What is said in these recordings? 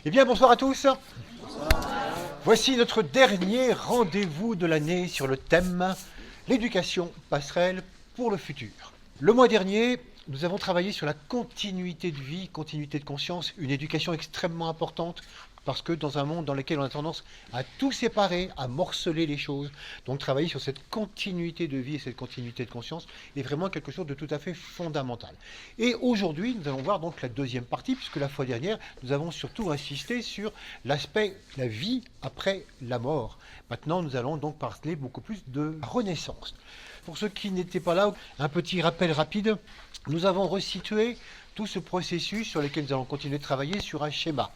Eh bien, bonsoir à tous. Voici notre dernier rendez-vous de l'année sur le thème « L'éducation passerelle pour le futur ». Le mois dernier, nous avons travaillé sur la continuité de vie, continuité de conscience, une éducation extrêmement importante parce que dans un monde dans lequel on a tendance à tout séparer, à morceler les choses, donc travailler sur cette continuité de vie et cette continuité de conscience est vraiment quelque chose de tout à fait fondamental. Et aujourd'hui, nous allons voir donc la deuxième partie, puisque la fois dernière, nous avons surtout insisté sur l'aspect la vie après la mort. Maintenant, nous allons donc parler beaucoup plus de renaissance. Pour ceux qui n'étaient pas là, un petit rappel rapide, nous avons resitué tout ce processus sur lequel nous allons continuer de travailler sur un schéma.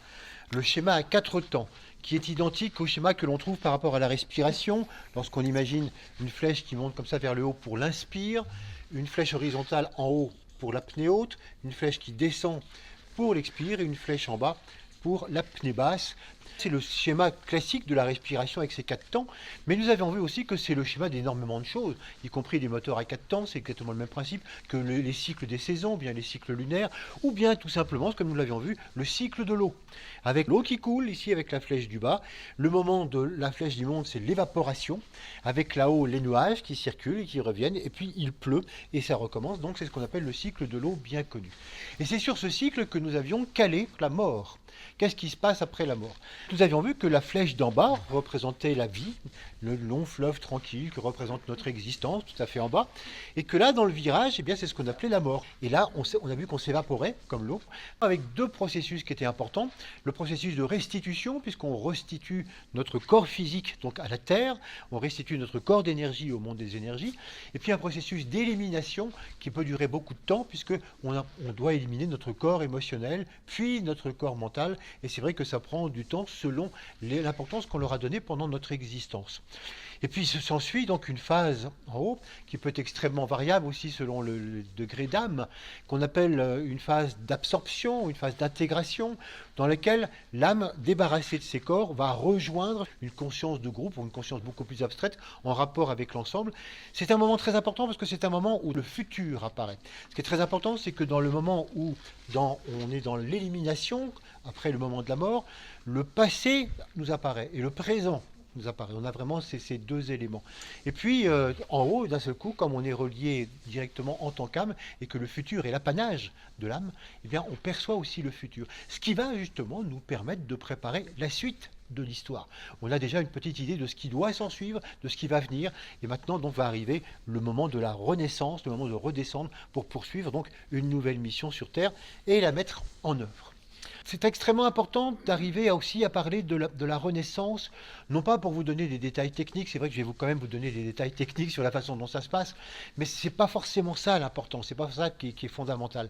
Le schéma à 4 temps, qui est identique au schéma que l'on trouve par rapport à la respiration, lorsqu'on imagine une flèche qui monte comme ça vers le haut pour l'inspire, une flèche horizontale en haut pour l'apnée haute, une flèche qui descend pour l'expire et une flèche en bas pour l'apnée basse. C'est le schéma classique de la respiration avec ses 4 temps, mais nous avions vu aussi que c'est le schéma d'énormément de choses, y compris des moteurs à 4 temps, c'est exactement le même principe que les cycles des saisons, bien les cycles lunaires, ou bien tout simplement, comme nous l'avions vu, le cycle de l'eau. Avec l'eau qui coule, ici avec la flèche du bas, le moment de la flèche du monde, c'est l'évaporation, avec là-haut les nuages qui circulent et qui reviennent, et puis il pleut, et ça recommence, donc c'est ce qu'on appelle le cycle de l'eau bien connu. Et c'est sur ce cycle que nous avions calé la mort. Qu'est-ce qui se passe après la mort? Nous avions vu que la flèche d'en bas représentait la vie, le long fleuve tranquille que représente notre existence, tout à fait en bas, et que là, dans le virage, eh bien, c'est ce qu'on appelait la mort. Et là, on a vu qu'on s'évaporait, comme l'eau, avec deux processus qui étaient importants. Le processus de restitution, puisqu'on restitue notre corps physique donc à la Terre, on restitue notre corps d'énergie au monde des énergies, et puis un processus d'élimination qui peut durer beaucoup de temps, puisqu'on doit éliminer notre corps émotionnel, puis notre corps mental, et c'est vrai que ça prend du temps selon l'importance qu'on leur a donnée pendant notre existence. Et puis s'ensuit donc une phase en haut qui peut être extrêmement variable aussi selon le degré d'âme, qu'on appelle une phase d'absorption, une phase d'intégration, dans laquelle l'âme débarrassée de ses corps va rejoindre une conscience de groupe ou une conscience beaucoup plus abstraite en rapport avec l'ensemble. C'est un moment très important parce que c'est un moment où le futur apparaît. Ce qui est très important, c'est que dans le moment où on est dans l'élimination, après le moment de la mort, le passé nous apparaît et le présent nous apparaît. On a vraiment ces deux éléments. Et puis, en haut, d'un seul coup, comme on est relié directement en tant qu'âme et que le futur est l'apanage de l'âme, eh bien, on perçoit aussi le futur. Ce qui va justement nous permettre de préparer la suite de l'histoire. On a déjà une petite idée de ce qui doit s'en suivre, de ce qui va venir, et maintenant donc va arriver le moment de la renaissance, le moment de redescendre pour poursuivre donc une nouvelle mission sur Terre et la mettre en œuvre. C'est extrêmement important d'arriver aussi à parler de la renaissance, non pas pour vous donner des détails techniques, c'est vrai que je vais quand même vous donner des détails techniques sur la façon dont ça se passe, mais ce n'est pas forcément ça l'important, c'est pas ça qui est fondamental.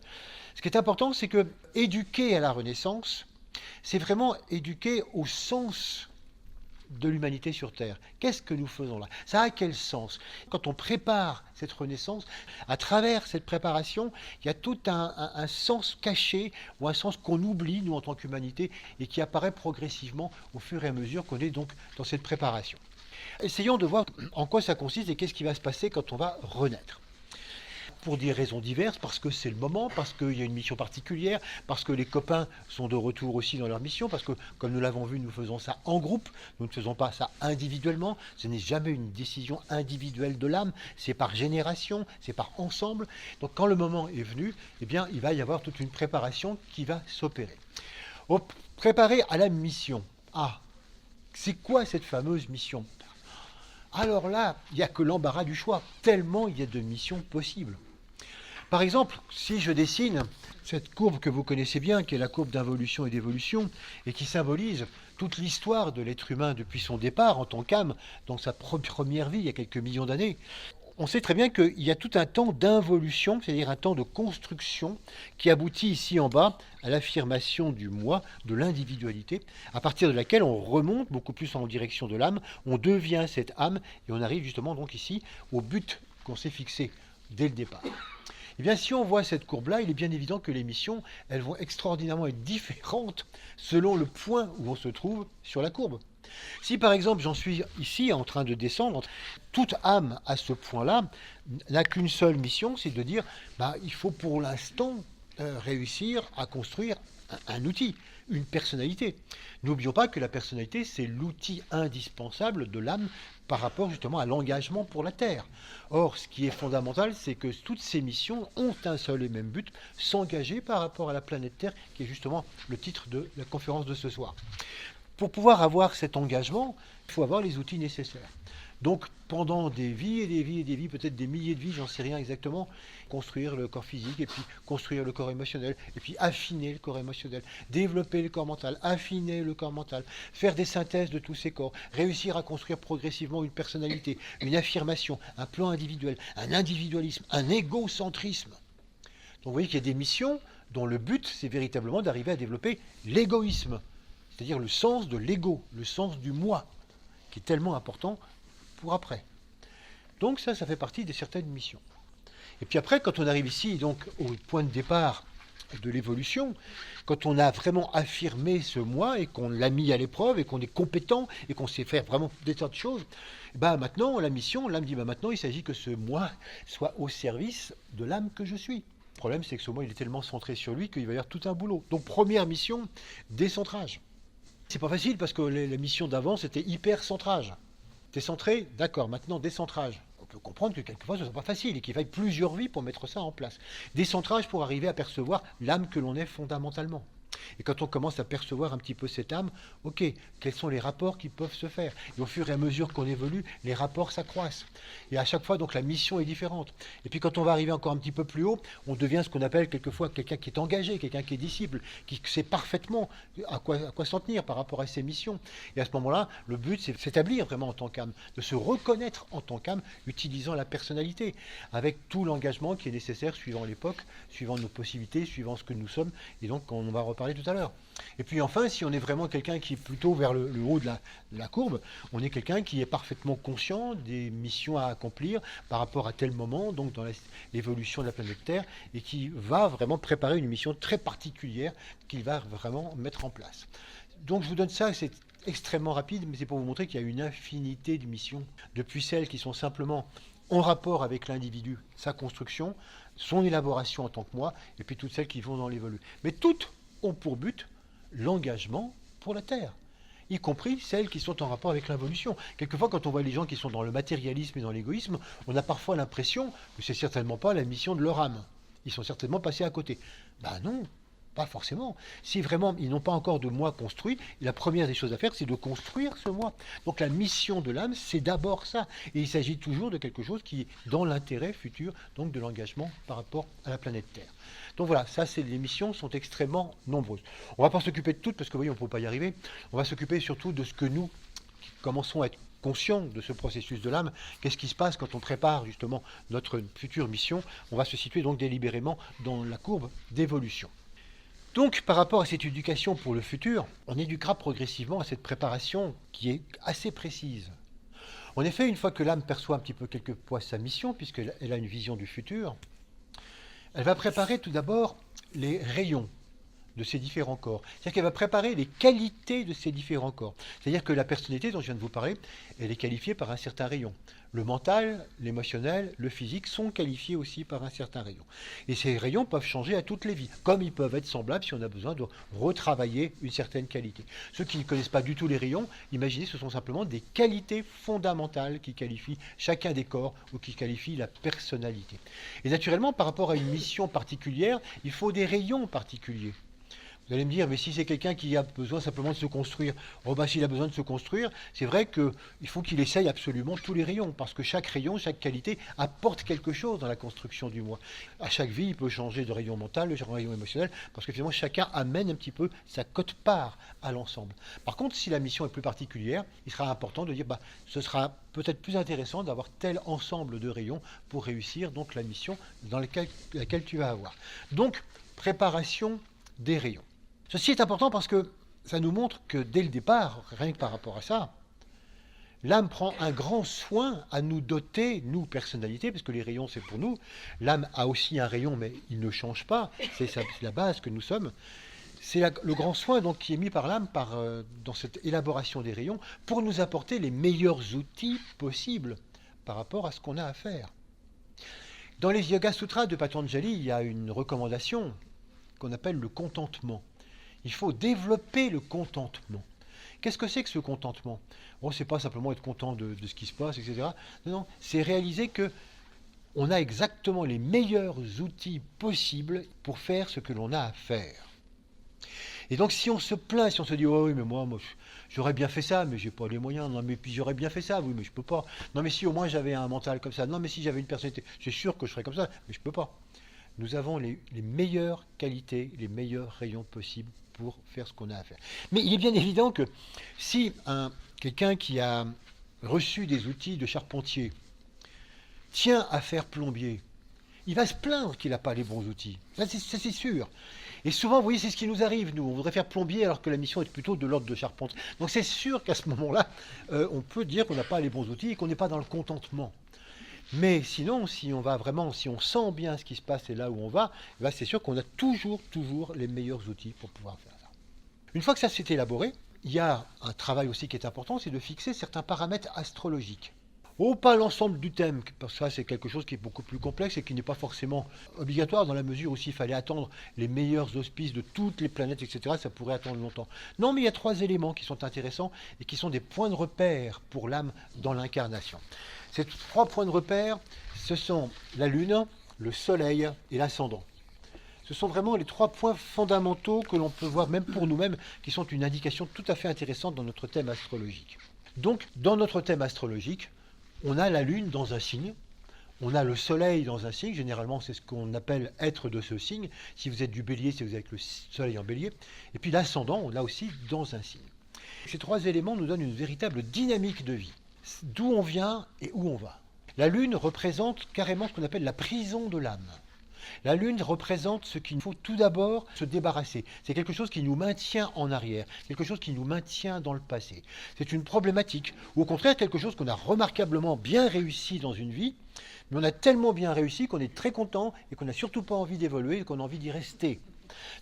Ce qui est important, c'est que éduquer à la renaissance, c'est vraiment éduquer au sens de l'humanité sur Terre. Qu'est-ce que nous faisons là? Ça a quel sens? Quand on prépare cette renaissance, à travers cette préparation, il y a tout un sens caché ou un sens qu'on oublie, nous, en tant qu'humanité, et qui apparaît progressivement au fur et à mesure qu'on est donc dans cette préparation. Essayons de voir en quoi ça consiste et qu'est-ce qui va se passer quand on va renaître. Pour des raisons diverses, parce que c'est le moment, parce qu'il y a une mission particulière, parce que les copains sont de retour aussi dans leur mission, parce que, comme nous l'avons vu, nous faisons ça en groupe, nous ne faisons pas ça individuellement, ce n'est jamais une décision individuelle de l'âme, c'est par génération, c'est par ensemble. Donc quand le moment est venu, eh bien, il va y avoir toute une préparation qui va s'opérer. Préparer à la mission. Ah, c'est quoi cette fameuse mission? Alors là, il n'y a que l'embarras du choix, tellement il y a de missions possibles. Par exemple, si je dessine cette courbe que vous connaissez bien, qui est la courbe d'involution et d'évolution, et qui symbolise toute l'histoire de l'être humain depuis son départ en tant qu'âme, dans sa première vie, il y a quelques millions d'années, on sait très bien qu'il y a tout un temps d'involution, c'est-à-dire un temps de construction, qui aboutit ici en bas à l'affirmation du moi, de l'individualité, à partir de laquelle on remonte beaucoup plus en direction de l'âme, on devient cette âme, et on arrive justement donc ici au but qu'on s'est fixé dès le départ. Eh bien, si on voit cette courbe-là, il est bien évident que les missions, elles vont extraordinairement être différentes selon le point où on se trouve sur la courbe. Si par exemple j'en suis ici en train de descendre, toute âme à ce point-là n'a qu'une seule mission, c'est de dire il faut pour l'instant réussir à construire un outil, une personnalité. N'oublions pas que la personnalité, c'est l'outil indispensable de l'âme par rapport justement à l'engagement pour la Terre. Or, ce qui est fondamental, c'est que toutes ces missions ont un seul et même but, s'engager par rapport à la planète Terre, qui est justement le titre de la conférence de ce soir. Pour pouvoir avoir cet engagement, il faut avoir les outils nécessaires. Donc, pendant des vies et des vies et des vies, peut-être des milliers de vies, j'en sais rien exactement, construire le corps physique, et puis construire le corps émotionnel, et puis affiner le corps émotionnel, développer le corps mental, affiner le corps mental, faire des synthèses de tous ces corps, réussir à construire progressivement une personnalité, une affirmation, un plan individuel, un individualisme, un égocentrisme. Donc, vous voyez qu'il y a des missions dont le but, c'est véritablement d'arriver à développer l'égoïsme, c'est-à-dire le sens de l'ego, le sens du moi, qui est tellement important pour après. Donc ça fait partie de certaines missions. Et puis après, quand on arrive ici, donc au point de départ de l'évolution, quand on a vraiment affirmé ce moi et qu'on l'a mis à l'épreuve et qu'on est compétent et qu'on sait faire vraiment des tas de choses, maintenant la mission, l'âme dit maintenant il s'agit que ce moi soit au service de l'âme que je suis. Le problème c'est que ce moi il est tellement centré sur lui qu'il va y avoir tout un boulot. Donc première mission, décentrage. C'est pas facile parce que la mission d'avant c'était hyper centrage. T'es centré, d'accord, maintenant décentrage. On peut comprendre que quelquefois ce ne soit pas facile et qu'il faille plusieurs vies pour mettre ça en place. Décentrage pour arriver à percevoir l'âme que l'on est fondamentalement. Et quand on commence à percevoir un petit peu cette âme, ok, quels sont les rapports qui peuvent se faire? Et au fur et à mesure qu'on évolue, les rapports s'accroissent. Et à chaque fois, donc, la mission est différente. Et puis quand on va arriver encore un petit peu plus haut, on devient ce qu'on appelle quelquefois quelqu'un qui est engagé, quelqu'un qui est disciple, qui sait parfaitement à quoi s'en tenir par rapport à ses missions. Et à ce moment-là, le but, c'est de s'établir vraiment en tant qu'âme, de se reconnaître en tant qu'âme, utilisant la personnalité, avec tout l'engagement qui est nécessaire suivant l'époque, suivant nos possibilités, suivant ce que nous sommes. Et donc, on va reparler tout à l'heure. Et puis enfin, si on est vraiment quelqu'un qui est plutôt vers le haut de la courbe, on est quelqu'un qui est parfaitement conscient des missions à accomplir par rapport à tel moment, donc dans l'évolution de la planète Terre, et qui va vraiment préparer une mission très particulière qu'il va vraiment mettre en place. Donc je vous donne ça, c'est extrêmement rapide, mais c'est pour vous montrer qu'il y a une infinité de missions, depuis celles qui sont simplement en rapport avec l'individu, sa construction, son élaboration en tant que moi, et puis toutes celles qui vont dans l'évolu. Mais toutes ont pour but l'engagement pour la Terre, y compris celles qui sont en rapport avec l'involution. Quelquefois, quand on voit les gens qui sont dans le matérialisme et dans l'égoïsme, on a parfois l'impression que c'est certainement pas la mission de leur âme. Ils sont certainement passés à côté. Ben non, pas forcément. Si vraiment ils n'ont pas encore de moi construit, la première des choses à faire, c'est de construire ce moi. Donc la mission de l'âme, c'est d'abord ça. Et il s'agit toujours de quelque chose qui est dans l'intérêt futur, donc de l'engagement par rapport à la planète Terre. Donc voilà, les missions sont extrêmement nombreuses. On ne va pas s'occuper de toutes, parce que vous voyez, on ne peut pas y arriver. On va s'occuper surtout de ce que nous commençons à être conscients de ce processus de l'âme. Qu'est-ce qui se passe quand on prépare justement notre future mission? On va se situer donc délibérément dans la courbe d'évolution. Donc, par rapport à cette éducation pour le futur, on éduquera progressivement à cette préparation qui est assez précise. En effet, une fois que l'âme perçoit un petit peu quelquefois sa mission, puisqu'elle a une vision du futur, elle va préparer tout d'abord les rayons de ces différents corps. C'est-à-dire qu'elle va préparer les qualités de ces différents corps. C'est-à-dire que la personnalité dont je viens de vous parler, elle est qualifiée par un certain rayon. Le mental, l'émotionnel, le physique sont qualifiés aussi par un certain rayon. Et ces rayons peuvent changer à toutes les vies, comme ils peuvent être semblables si on a besoin de retravailler une certaine qualité. Ceux qui ne connaissent pas du tout les rayons, imaginez, ce sont simplement des qualités fondamentales qui qualifient chacun des corps ou qui qualifient la personnalité. Et naturellement, par rapport à une mission particulière, il faut des rayons particuliers. Vous allez me dire, mais si c'est quelqu'un qui a besoin simplement de se construire, s'il a besoin de se construire, c'est vrai qu'il faut qu'il essaye absolument tous les rayons, parce que chaque rayon, chaque qualité apporte quelque chose dans la construction du moi. À chaque vie, il peut changer de rayon mental, de rayon émotionnel, parce que finalement, chacun amène un petit peu sa cote-part à l'ensemble. Par contre, si la mission est plus particulière, il sera important de dire, ce sera peut-être plus intéressant d'avoir tel ensemble de rayons pour réussir donc la mission dans laquelle tu vas avoir. Donc, préparation des rayons. Ceci est important parce que ça nous montre que dès le départ, rien que par rapport à ça, l'âme prend un grand soin à nous doter, nous, personnalité, parce que les rayons, c'est pour nous. L'âme a aussi un rayon, mais il ne change pas. C'est la base que nous sommes. C'est le grand soin donc, qui est mis par l'âme dans cette élaboration des rayons pour nous apporter les meilleurs outils possibles par rapport à ce qu'on a à faire. Dans les Yoga Sutras de Patanjali, il y a une recommandation qu'on appelle le contentement. Il faut développer le contentement. Qu'est-ce que c'est que ce contentement? Bon, c'est pas simplement être content de ce qui se passe, etc. Non, c'est réaliser que on a exactement les meilleurs outils possibles pour faire ce que l'on a à faire. Et donc si on se plaint, si on se dit oh oui mais moi j'aurais bien fait ça mais j'ai pas les moyens, non mais puis j'aurais bien fait ça, oui mais je peux pas, non mais si au moins j'avais un mental comme ça, non mais si j'avais une personnalité, c'est sûr que je serais comme ça, mais je peux pas. Nous avons les meilleures qualités, les meilleurs rayons possibles pour faire ce qu'on a à faire. Mais il est bien évident que si quelqu'un qui a reçu des outils de charpentier tient à faire plombier, il va se plaindre qu'il n'a pas les bons outils. Ça, c'est sûr. Et souvent, vous voyez, c'est ce qui nous arrive, nous. On voudrait faire plombier alors que la mission est plutôt de l'ordre de charpentier. Donc c'est sûr qu'à ce moment-là, on peut dire qu'on n'a pas les bons outils et qu'on n'est pas dans le contentement. Mais sinon, si on va vraiment, si on sent bien ce qui se passe et là où on va, c'est sûr qu'on a toujours les meilleurs outils pour pouvoir faire ça. Une fois que ça s'est élaboré, il y a un travail aussi qui est important, c'est de fixer certains paramètres astrologiques. Oh, pas l'ensemble du thème, parce que ça c'est quelque chose qui est beaucoup plus complexe et qui n'est pas forcément obligatoire dans la mesure où s'il fallait attendre les meilleurs auspices de toutes les planètes, etc., ça pourrait attendre longtemps. Non, mais il y a 3 éléments qui sont intéressants et qui sont des points de repère pour l'âme dans l'incarnation. Ces 3 points de repère, ce sont la Lune, le Soleil et l'ascendant. Ce sont vraiment les 3 points fondamentaux que l'on peut voir même pour nous-mêmes, qui sont une indication tout à fait intéressante dans notre thème astrologique. Donc, dans notre thème astrologique, on a la Lune dans un signe, on a le Soleil dans un signe, généralement c'est ce qu'on appelle être de ce signe. Si vous êtes du Bélier, c'est vous avec le Soleil en Bélier. Et puis l'ascendant, on l'a aussi dans un signe. Ces 3 éléments nous donnent une véritable dynamique de vie, d'où on vient et où on va. La Lune représente carrément ce qu'on appelle la prison de l'âme. La Lune représente ce qu'il faut tout d'abord se débarrasser. C'est quelque chose qui nous maintient en arrière, quelque chose qui nous maintient dans le passé. C'est une problématique, ou au contraire quelque chose qu'on a remarquablement bien réussi dans une vie, mais on a tellement bien réussi qu'on est très content et qu'on n'a surtout pas envie d'évoluer et qu'on a envie d'y rester.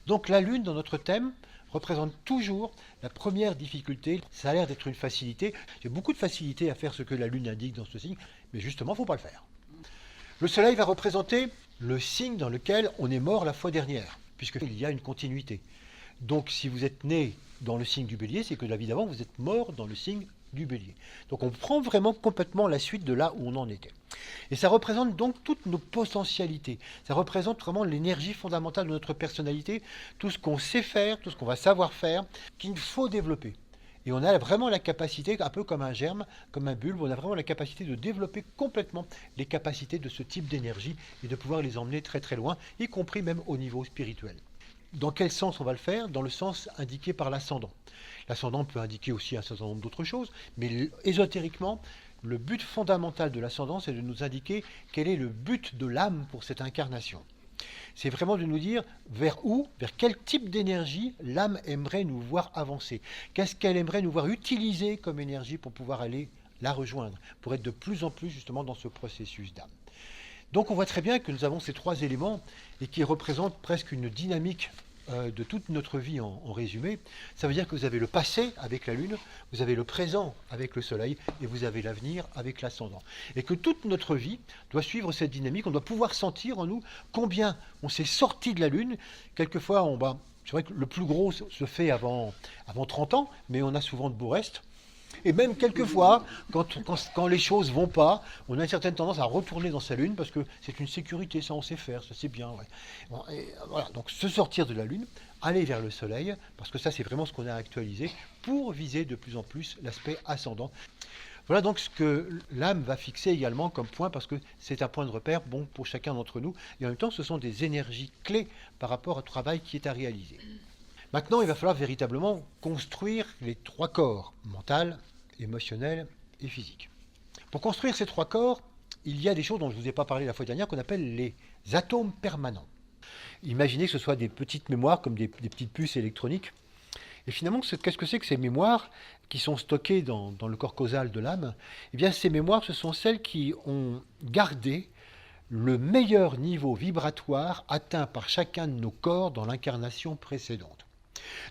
Donc la Lune, dans notre thème, représente toujours la première difficulté. Ça a l'air d'être une facilité. J'ai beaucoup de facilité à faire ce que la Lune indique dans ce signe, mais justement, il ne faut pas le faire. Le Soleil va représenter le signe dans lequel on est mort la fois dernière, puisqu'il y a une continuité. Donc si vous êtes né dans le signe du Bélier, c'est que la vie d'avant, vous êtes mort dans le signe du Bélier. Donc on prend vraiment complètement la suite de là où on en était. Et ça représente donc toutes nos potentialités. Ça représente vraiment l'énergie fondamentale de notre personnalité, tout ce qu'on sait faire, tout ce qu'on va savoir faire, qu'il faut développer. Et on a vraiment la capacité, un peu comme un germe, comme un bulbe, on a vraiment la capacité de développer complètement les capacités de ce type d'énergie et de pouvoir les emmener très très loin, y compris même au niveau spirituel. Dans quel sens on va le faire? Dans le sens indiqué par l'ascendant. L'ascendant peut indiquer aussi un certain nombre d'autres choses, mais ésotériquement, le but fondamental de l'ascendant, c'est de nous indiquer quel est le but de l'âme pour cette incarnation. C'est vraiment de nous dire vers où, vers quel type d'énergie l'âme aimerait nous voir avancer. Qu'est-ce qu'elle aimerait nous voir utiliser comme énergie pour pouvoir aller la rejoindre, pour être de plus en plus justement dans ce processus d'âme. Donc on voit très bien que nous avons ces 3 éléments et qui représentent presque une dynamique de toute notre vie en résumé. Ça veut dire que vous avez le passé avec la Lune, vous avez le présent avec le Soleil et vous avez l'avenir avec l'ascendant. Et que toute notre vie doit suivre cette dynamique, on doit pouvoir sentir en nous combien on s'est sorti de la Lune. Quelquefois, c'est vrai que le plus gros se fait avant 30 ans, mais on a souvent de beaux restes. Et même quelquefois, quand les choses vont pas, on a une certaine tendance à retourner dans sa Lune parce que c'est une sécurité, ça on sait faire, ça c'est bien. Ouais. Bon, voilà, donc se sortir de la Lune, aller vers le Soleil, parce que ça c'est vraiment ce qu'on a actualisé pour viser de plus en plus l'aspect ascendant. Voilà donc ce que l'âme va fixer également comme point, parce que c'est un point de repère bon pour chacun d'entre nous, et en même temps ce sont des énergies clés par rapport au travail qui est à réaliser. Maintenant, il va falloir véritablement construire les 3 corps, mental, émotionnel et physique. Pour construire ces 3 corps, il y a des choses dont je ne vous ai pas parlé la fois dernière qu'on appelle les atomes permanents. Imaginez que ce soit des petites mémoires comme des petites puces électroniques. Et finalement, qu'est-ce que c'est que ces mémoires qui sont stockées dans le corps causal de l'âme? Eh bien, ces mémoires, ce sont celles qui ont gardé le meilleur niveau vibratoire atteint par chacun de nos corps dans l'incarnation précédente.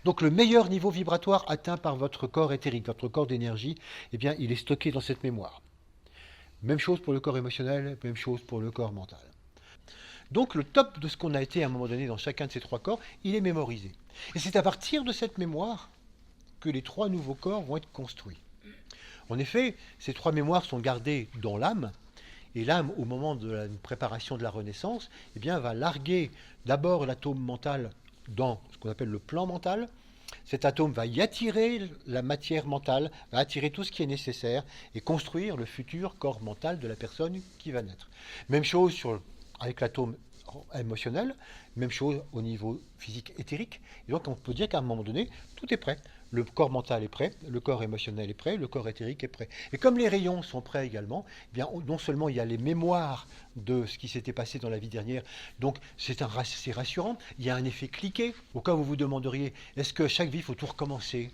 Donc le meilleur niveau vibratoire atteint par votre corps éthérique, votre corps d'énergie, eh bien, il est stocké dans cette mémoire. Même chose pour le corps émotionnel, même chose pour le corps mental. Donc le top de ce qu'on a été à un moment donné dans chacun de ces 3 corps, il est mémorisé. Et c'est à partir de cette mémoire que les 3 nouveaux corps vont être construits. En effet, ces 3 mémoires sont gardées dans l'âme, et l'âme, au moment de la préparation de la renaissance, eh bien, va larguer d'abord l'atome mental dans ce qu'on appelle le plan mental. Cet atome va y attirer la matière mentale, va attirer tout ce qui est nécessaire et construire le futur corps mental de la personne qui va naître. Même chose avec l'atome émotionnel, même chose au niveau physique éthérique. Et donc on peut dire qu'à un moment donné, tout est prêt. Le corps mental est prêt, le corps émotionnel est prêt, le corps éthérique est prêt. Et comme les rayons sont prêts également, eh bien, non seulement il y a les mémoires de ce qui s'était passé dans la vie dernière, donc c'est rassurant, il y a un effet cliqué. Au cas où vous vous demanderiez, est-ce que chaque vie, il faut tout recommencer ?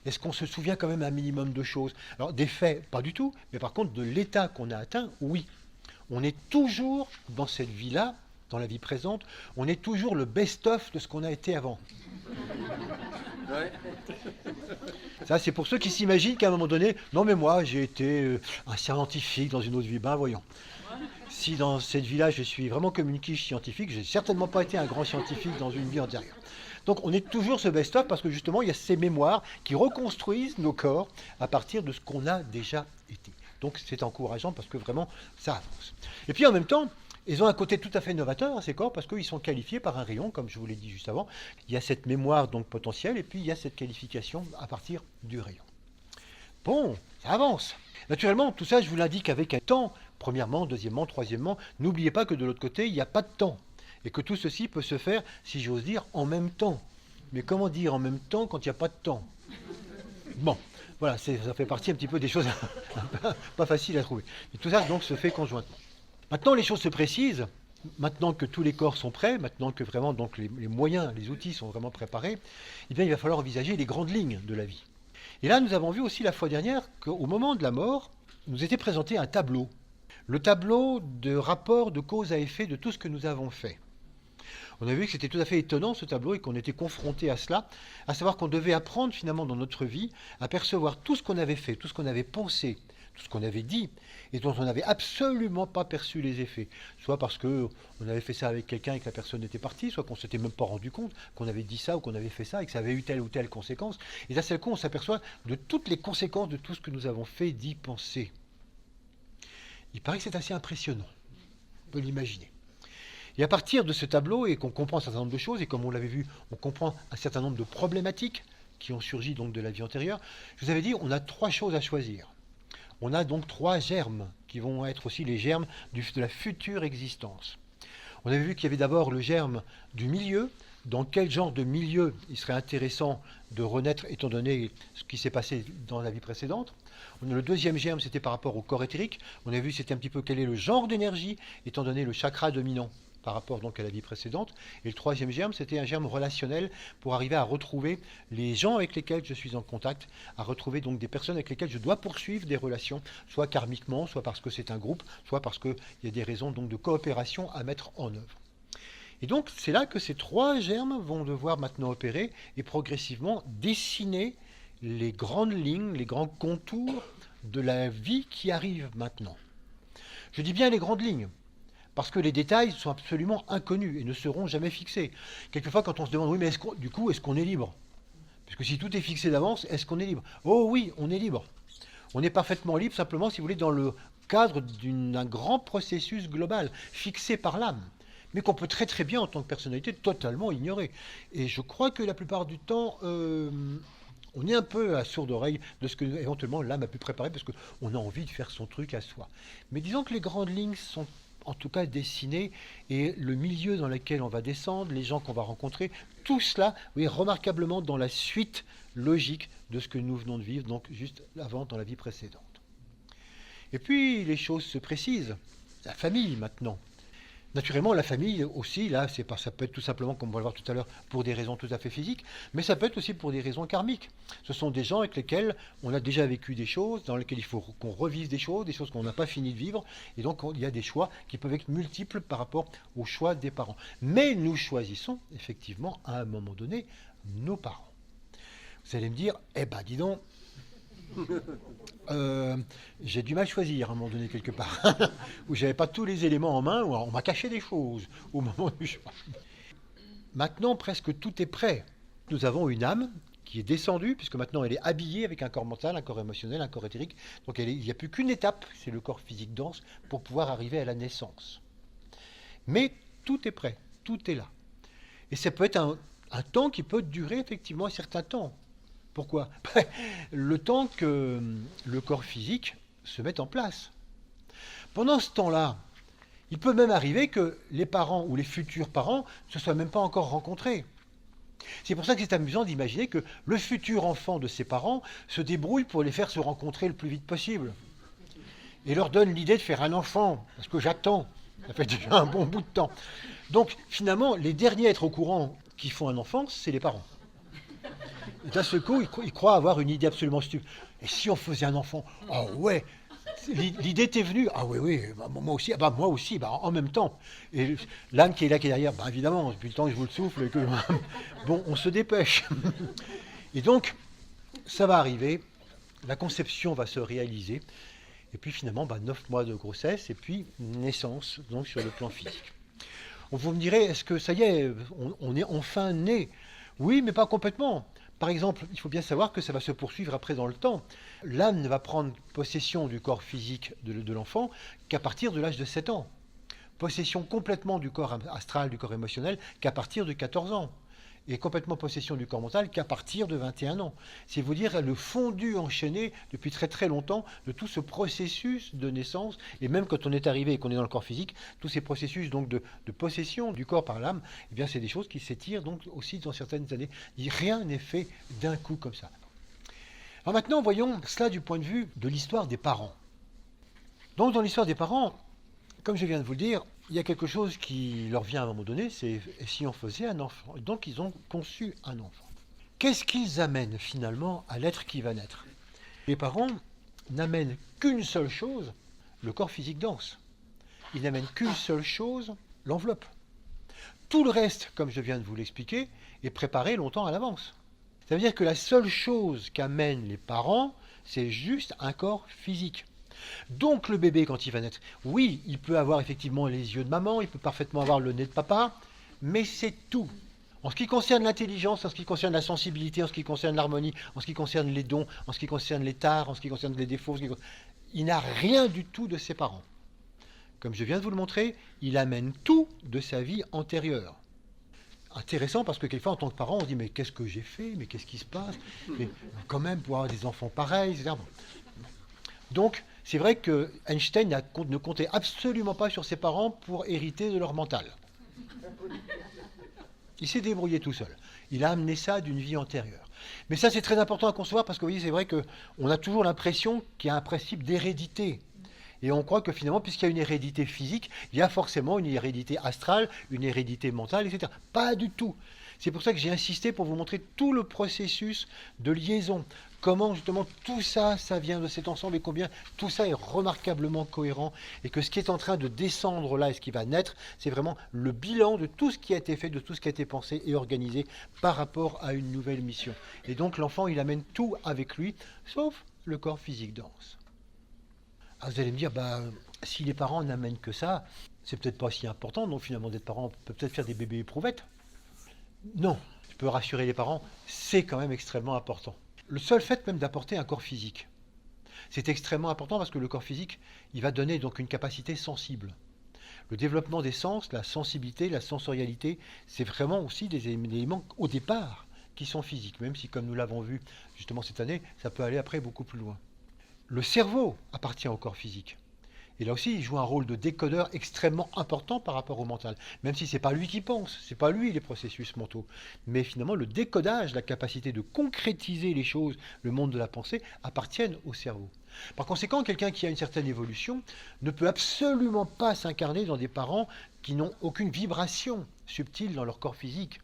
Est-ce qu'on se souvient quand même un minimum de choses ? Alors des faits, pas du tout, mais par contre de l'état qu'on a atteint, oui. On est toujours dans cette vie-là, dans la vie présente, on est toujours le best-of de ce qu'on a été avant. Ouais. Ça, c'est pour ceux qui s'imaginent qu'à un moment donné, non mais moi, j'ai été un scientifique dans une autre vie. Ben voyons. Si dans cette vie-là, je suis vraiment comme une quiche scientifique, j'ai certainement pas été un grand scientifique dans une vie antérieure. Donc on est toujours ce best-of parce que justement, il y a ces mémoires qui reconstruisent nos corps à partir de ce qu'on a déjà été. Donc c'est encourageant parce que vraiment, ça avance. Et puis en même temps, ils ont un côté tout à fait novateur, ces corps, parce qu'ils sont qualifiés par un rayon, comme je vous l'ai dit juste avant. Il y a cette mémoire donc potentielle, et puis il y a cette qualification à partir du rayon. Bon, ça avance. Naturellement, tout ça, je vous l'indique avec un temps. Premièrement, deuxièmement, troisièmement, n'oubliez pas que de l'autre côté, il n'y a pas de temps. Et que tout ceci peut se faire, si j'ose dire, en même temps. Mais comment dire en même temps quand il n'y a pas de temps ? Bon, voilà, ça fait partie un petit peu des choses pas faciles à trouver. Et tout ça, donc, se fait conjointement. Maintenant, les choses se précisent. Maintenant que tous les corps sont prêts, maintenant que vraiment donc les moyens, les outils sont vraiment préparés, eh bien, il va falloir envisager les grandes lignes de la vie. Et là, nous avons vu aussi la fois dernière qu'au moment de la mort, nous était présenté un tableau. Le tableau de rapport de cause à effet de tout ce que nous avons fait. On a vu que c'était tout à fait étonnant ce tableau et qu'on était confronté à cela, à savoir qu'on devait apprendre finalement dans notre vie à percevoir tout ce qu'on avait fait, tout ce qu'on avait pensé, tout ce qu'on avait dit, et dont on n'avait absolument pas perçu les effets. Soit parce qu'on avait fait ça avec quelqu'un et que la personne était partie, soit qu'on ne s'était même pas rendu compte qu'on avait dit ça ou qu'on avait fait ça et que ça avait eu telle ou telle conséquence. Et d'un seul coup, on s'aperçoit de toutes les conséquences de tout ce que nous avons fait, dit, pensé. Il paraît que c'est assez impressionnant. On peut l'imaginer. Et à partir de ce tableau, et qu'on comprend un certain nombre de choses, et comme on l'avait vu, on comprend un certain nombre de problématiques qui ont surgi donc de la vie antérieure, je vous avais dit, on a 3 choses à choisir. On a donc 3 germes qui vont être aussi les germes de la future existence. On avait vu qu'il y avait d'abord le germe du milieu. Dans quel genre de milieu il serait intéressant de renaître étant donné ce qui s'est passé dans la vie précédente. Le deuxième germe, c'était par rapport au corps éthérique. On a vu c'était un petit peu quel est le genre d'énergie étant donné le chakra dominant par rapport donc à la vie précédente. Et le troisième germe, c'était un germe relationnel pour arriver à retrouver les gens avec lesquels je suis en contact, à retrouver donc des personnes avec lesquelles je dois poursuivre des relations, soit karmiquement, soit parce que c'est un groupe, soit parce qu'il y a des raisons donc de coopération à mettre en œuvre. Et donc c'est là que ces 3 germes vont devoir maintenant opérer et progressivement dessiner les grandes lignes, les grands contours de la vie qui arrive maintenant. Je dis bien les grandes lignes, parce que les détails sont absolument inconnus et ne seront jamais fixés. Quelquefois, quand on se demande, oui, mais est-ce qu'on est libre ? Parce que si tout est fixé d'avance, est-ce qu'on est libre ? Oh oui, on est libre. On est parfaitement libre, simplement, si vous voulez, dans le cadre d'un grand processus global, fixé par l'âme, mais qu'on peut très très bien, en tant que personnalité, totalement ignorer. Et je crois que la plupart du temps, on est un peu à sourde oreille de ce que, éventuellement, l'âme a pu préparer, parce qu'on a envie de faire son truc à soi. Mais disons que les grandes lignes sont en tout cas dessiné, et le milieu dans lequel on va descendre, les gens qu'on va rencontrer, tout cela, oui, remarquablement dans la suite logique de ce que nous venons de vivre, donc juste avant dans la vie précédente. Et puis les choses se précisent. La famille maintenant. Naturellement, la famille aussi, là, ça peut être tout simplement, comme on va le voir tout à l'heure, pour des raisons tout à fait physiques, mais ça peut être aussi pour des raisons karmiques. Ce sont des gens avec lesquels on a déjà vécu des choses, dans lesquelles il faut qu'on revive des choses qu'on n'a pas fini de vivre, et donc il y a des choix qui peuvent être multiples par rapport aux choix des parents. Mais nous choisissons, effectivement, à un moment donné, nos parents. Vous allez me dire, eh ben dis donc, J'ai dû mal choisir à un moment donné quelque part, où j'avais pas tous les éléments en main, où on m'a caché des choses au moment du choix. Maintenant, presque tout est prêt. Nous avons une âme qui est descendue, puisque maintenant elle est habillée avec un corps mental, un corps émotionnel, un corps éthérique. Donc il n'y a plus qu'une étape, c'est le corps physique dense, pour pouvoir arriver à la naissance. Mais tout est prêt, tout est là. Et ça peut être un temps qui peut durer effectivement un certain temps. Pourquoi? Le temps que le corps physique se mette en place. Pendant ce temps-là, il peut même arriver que les parents ou les futurs parents ne se soient même pas encore rencontrés. C'est pour ça que c'est amusant d'imaginer que le futur enfant de ses parents se débrouille pour les faire se rencontrer le plus vite possible. Et leur donne l'idée de faire un enfant, parce que j'attends. Ça fait déjà un bon bout de temps. Donc finalement, les derniers à être au courant qu'ils font un enfant, c'est les parents. Et d'un seul coup, ils croient avoir une idée absolument stupide. Et si on faisait un enfant? Oh ouais, l'idée t'est venue. Ah oui, oui, bah, moi aussi, en même temps. Et l'âme qui est là, qui est derrière, évidemment, depuis le temps que je vous le souffle, que bon, on se dépêche. Et donc, ça va arriver, la conception va se réaliser, et puis finalement, 9 mois de grossesse, et puis naissance, donc sur le plan physique. Vous me direz, est-ce que ça y est, on est enfin né? Oui, mais pas complètement. Par exemple, il faut bien savoir que ça va se poursuivre après dans le temps. L'âme ne va prendre possession du corps physique de l'enfant qu'à partir de l'âge de 7 ans. Possession complètement du corps astral, du corps émotionnel, qu'à partir de 14 ans. Et complètement possession du corps mental qu'à partir de 21 ans. C'est vous dire le fondu enchaîné depuis très très longtemps de tout ce processus de naissance, et même quand on est arrivé et qu'on est dans le corps physique, tous ces processus donc de possession du corps par l'âme, eh bien c'est des choses qui s'étirent donc aussi dans certaines années. Rien n'est fait d'un coup comme ça. Alors maintenant, voyons cela du point de vue de l'histoire des parents. Donc dans l'histoire des parents, comme je viens de vous le dire, il y a quelque chose qui leur vient à un moment donné, c'est si on faisait un enfant. Donc ils ont conçu un enfant. Qu'est-ce qu'ils amènent finalement à l'être qui va naître? Les parents n'amènent qu'une seule chose, le corps physique dense. Ils n'amènent qu'une seule chose, l'enveloppe. Tout le reste, comme je viens de vous l'expliquer, est préparé longtemps à l'avance. Ça veut dire que la seule chose qu'amènent les parents, c'est juste un corps physique. Donc le bébé, quand il va naître, oui, il peut avoir effectivement les yeux de maman, il peut parfaitement avoir le nez de papa, mais c'est tout. En ce qui concerne l'intelligence, en ce qui concerne la sensibilité, en ce qui concerne l'harmonie, en ce qui concerne les dons, en ce qui concerne les tares, en ce qui concerne les défauts, il n'a rien du tout de ses parents. Comme je viens de vous le montrer, il amène tout de sa vie antérieure. Intéressant parce que quelquefois en tant que parent on se dit mais qu'est-ce que j'ai fait, mais qu'est-ce qui se passe, mais quand même pour avoir des enfants pareils, etc. Donc c'est vrai que Einstein ne comptait absolument pas sur ses parents pour hériter de leur mental. Il s'est débrouillé tout seul. Il a amené ça d'une vie antérieure. Mais ça c'est très important à concevoir parce que vous voyez c'est vrai qu'on a toujours l'impression qu'il y a un principe d'hérédité. Et on croit que finalement, puisqu'il y a une hérédité physique, il y a forcément une hérédité astrale, une hérédité mentale, etc. Pas du tout. C'est pour ça que j'ai insisté pour vous montrer tout le processus de liaison. Comment justement tout ça, ça vient de cet ensemble et combien tout ça est remarquablement cohérent. Et que ce qui est en train de descendre là et ce qui va naître, c'est vraiment le bilan de tout ce qui a été fait, de tout ce qui a été pensé et organisé par rapport à une nouvelle mission. Et donc l'enfant, il amène tout avec lui, sauf le corps physique dense. Ah, vous allez me dire, si les parents n'amènent que ça, c'est peut-être pas si important, donc finalement d'être parent, on peut peut-être faire des bébés éprouvettes. Non, je peux rassurer les parents, c'est quand même extrêmement important. Le seul fait même d'apporter un corps physique, c'est extrêmement important parce que le corps physique, il va donner donc une capacité sensible. Le développement des sens, la sensibilité, la sensorialité, c'est vraiment aussi des éléments au départ qui sont physiques, même si comme nous l'avons vu justement cette année, ça peut aller après beaucoup plus loin. Le cerveau appartient au corps physique. Et là aussi, il joue un rôle de décodeur extrêmement important par rapport au mental. Même si ce n'est pas lui qui pense, ce n'est pas lui les processus mentaux. Mais finalement, le décodage, la capacité de concrétiser les choses, le monde de la pensée, appartiennent au cerveau. Par conséquent, quelqu'un qui a une certaine évolution ne peut absolument pas s'incarner dans des parents qui n'ont aucune vibration subtile dans leur corps physique.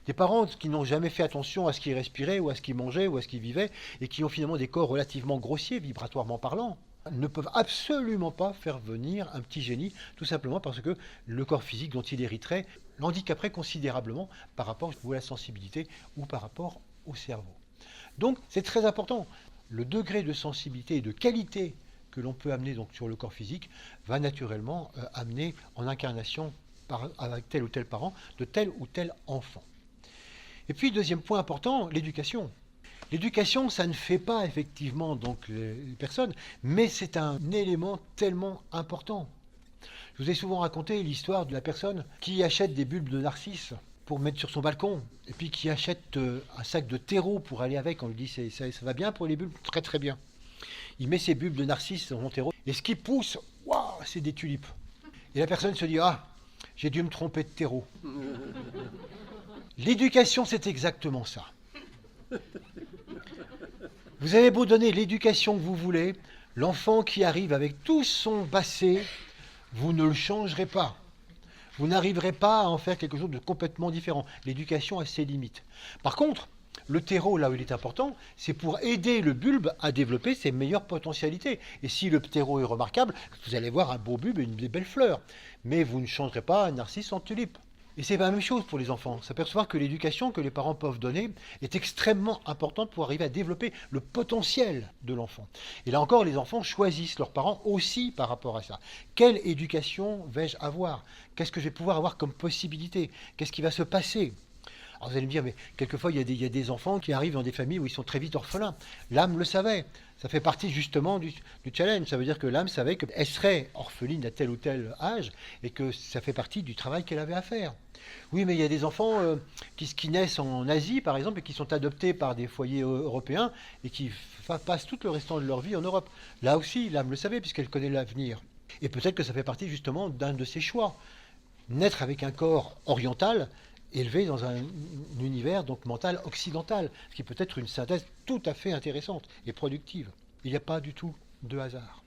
Des parents qui n'ont jamais fait attention à ce qu'ils respiraient, ou à ce qu'ils mangeaient, ou à ce qu'ils vivaient, et qui ont finalement des corps relativement grossiers, vibratoirement parlant, ne peuvent absolument pas faire venir un petit génie, tout simplement parce que le corps physique dont il hériterait l'handicaperait considérablement par rapport à la sensibilité ou par rapport au cerveau. Donc c'est très important. le degré de sensibilité et de qualité que l'on peut amener donc sur le corps physique va naturellement amener en incarnation avec tel ou tel parent de tel ou tel enfant. Et puis, deuxième point important, l'éducation. L'éducation, ça ne fait pas effectivement donc les personnes, mais c'est un élément tellement important. Je vous ai souvent raconté l'histoire de la personne qui achète des bulbes de narcisses pour mettre sur son balcon, et puis qui achète un sac de terreau pour aller avec. On lui dit ça va bien pour les bulbes? Très très bien. Il met ses bulbes de narcisses dans son terreau, et ce qui pousse, waouh, c'est des tulipes. Et la personne se dit, ah, j'ai dû me tromper de terreau. L'éducation, c'est exactement ça. Vous avez beau donner l'éducation que vous voulez, l'enfant qui arrive avec tout son passé, vous ne le changerez pas. Vous n'arriverez pas à en faire quelque chose de complètement différent. L'éducation a ses limites. Par contre, le terreau, là où il est important, c'est pour aider le bulbe à développer ses meilleures potentialités. Et si le terreau est remarquable, vous allez voir un beau bulbe et des belles fleurs. Mais vous ne changerez pas un narcisse en tulipe. Et c'est la même chose pour les enfants. S'apercevoir que l'éducation que les parents peuvent donner est extrêmement importante pour arriver à développer le potentiel de l'enfant. Et là encore, les enfants choisissent leurs parents aussi par rapport à ça. Quelle éducation vais-je avoir? Qu'est-ce que je vais pouvoir avoir comme possibilité? Qu'est-ce qui va se passer? Alors vous allez me dire, mais quelquefois il y a des enfants qui arrivent dans des familles où ils sont très vite orphelins. L'âme le savait. Ça fait partie justement du challenge. Ça veut dire que l'âme savait qu'elle serait orpheline à tel ou tel âge et que ça fait partie du travail qu'elle avait à faire. Oui, mais il y a des enfants qui naissent en Asie, par exemple, et qui sont adoptés par des foyers européens et qui passent tout le restant de leur vie en Europe. Là aussi, l'âme le savait puisqu'elle connaît l'avenir. Et peut-être que ça fait partie justement d'un de ses choix. Naître avec un corps oriental, élevé dans un univers donc mental occidental, ce qui peut être une synthèse tout à fait intéressante et productive. Il n'y a pas du tout de hasard.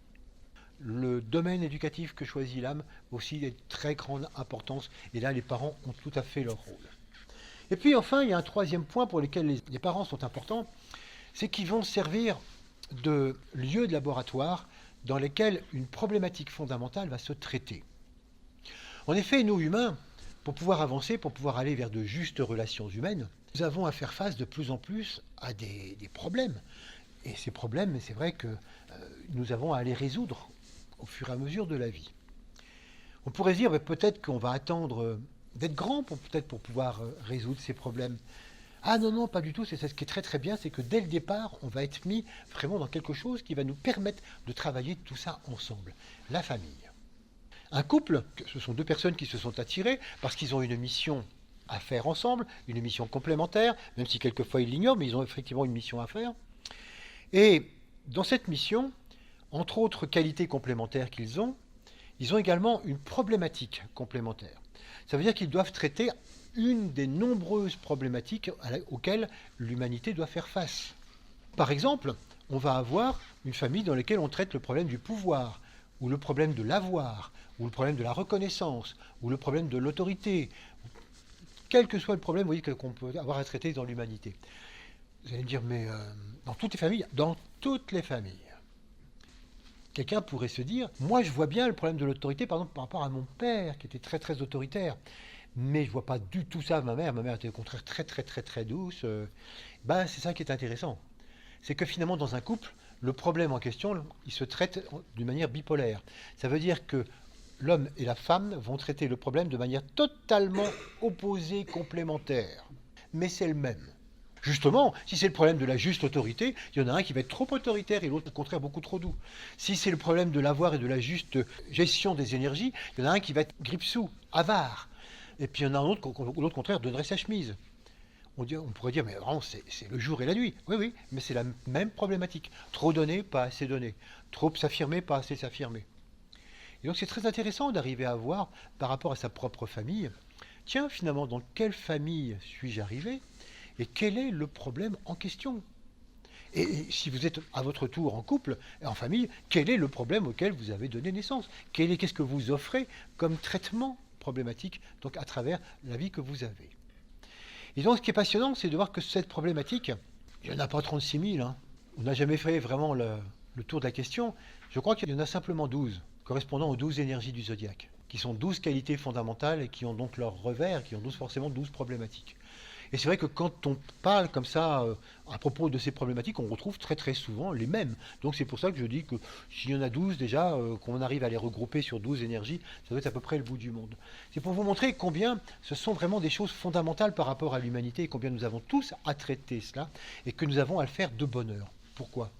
Le domaine éducatif que choisit l'âme aussi est de très grande importance, et là les parents ont tout à fait leur rôle. Et puis enfin, il y a un troisième point pour lequel les parents sont importants, c'est qu'ils vont servir de lieu de laboratoire dans lesquels une problématique fondamentale va se traiter. En effet, nous humains, pour pouvoir avancer, pour pouvoir aller vers de justes relations humaines, nous avons à faire face de plus en plus à des problèmes. Et ces problèmes, c'est vrai que nous avons à les résoudre au fur et à mesure de la vie. On pourrait se dire, peut-être qu'on va attendre d'être grand peut-être pour pouvoir résoudre ces problèmes. Ah non, pas du tout. C'est ce qui est très très bien, c'est que dès le départ, on va être mis vraiment dans quelque chose qui va nous permettre de travailler tout ça ensemble. La famille. Un couple, ce sont deux personnes qui se sont attirées parce qu'ils ont une mission à faire ensemble, une mission complémentaire, même si quelquefois ils l'ignorent, mais ils ont effectivement une mission à faire. Et dans cette mission, entre autres qualités complémentaires qu'ils ont également une problématique complémentaire. Ça veut dire qu'ils doivent traiter une des nombreuses problématiques auxquelles l'humanité doit faire face. Par exemple, on va avoir une famille dans laquelle on traite le problème du pouvoir, ou le problème de l'avoir, ou le problème de la reconnaissance, ou le problème de l'autorité. Quel que soit le problème, vous voyez, qu'on peut avoir à traiter dans l'humanité. Vous allez me dire, mais dans toutes les familles, quelqu'un pourrait se dire, moi je vois bien le problème de l'autorité, par exemple par rapport à mon père, qui était très très autoritaire, mais je ne vois pas du tout ça ma mère était au contraire très très très très douce. C'est ça qui est intéressant. C'est que finalement dans un couple, le problème en question, il se traite d'une manière bipolaire. Ça veut dire que l'homme et la femme vont traiter le problème de manière totalement opposée, complémentaire. Mais c'est le même. Justement, si c'est le problème de la juste autorité, il y en a un qui va être trop autoritaire et l'autre au contraire beaucoup trop doux. Si c'est le problème de l'avoir et de la juste gestion des énergies, il y en a un qui va être grippe-sous, avare. Et puis il y en a un autre qui au contraire donnerait sa chemise. On pourrait dire, mais vraiment, c'est le jour et la nuit. Oui, mais c'est la même problématique. Trop donné, pas assez donné. Trop s'affirmer, pas assez s'affirmer. Et donc c'est très intéressant d'arriver à voir, par rapport à sa propre famille, tiens, finalement, dans quelle famille suis-je arrivé et quel est le problème en question? Et si vous êtes à votre tour en couple, en famille, quel est le problème auquel vous avez donné naissance? Qu'est-ce que vous offrez comme traitement problématique donc à travers la vie que vous avez? Et donc, ce qui est passionnant, c'est de voir que cette problématique, il n'y en a pas 36 000. On n'a jamais fait vraiment le tour de la question. Je crois qu'il y en a simplement 12, correspondant aux 12 énergies du zodiaque, qui sont 12 qualités fondamentales et qui ont donc leur revers, qui ont forcément 12 problématiques. Et c'est vrai que quand on parle comme ça à propos de ces problématiques, on retrouve très très souvent les mêmes. Donc c'est pour ça que je dis que s'il y en a 12 déjà, qu'on arrive à les regrouper sur 12 énergies, ça doit être à peu près le bout du monde. C'est pour vous montrer combien ce sont vraiment des choses fondamentales par rapport à l'humanité et combien nous avons tous à traiter cela et que nous avons à le faire de bonne heure. Pourquoi ?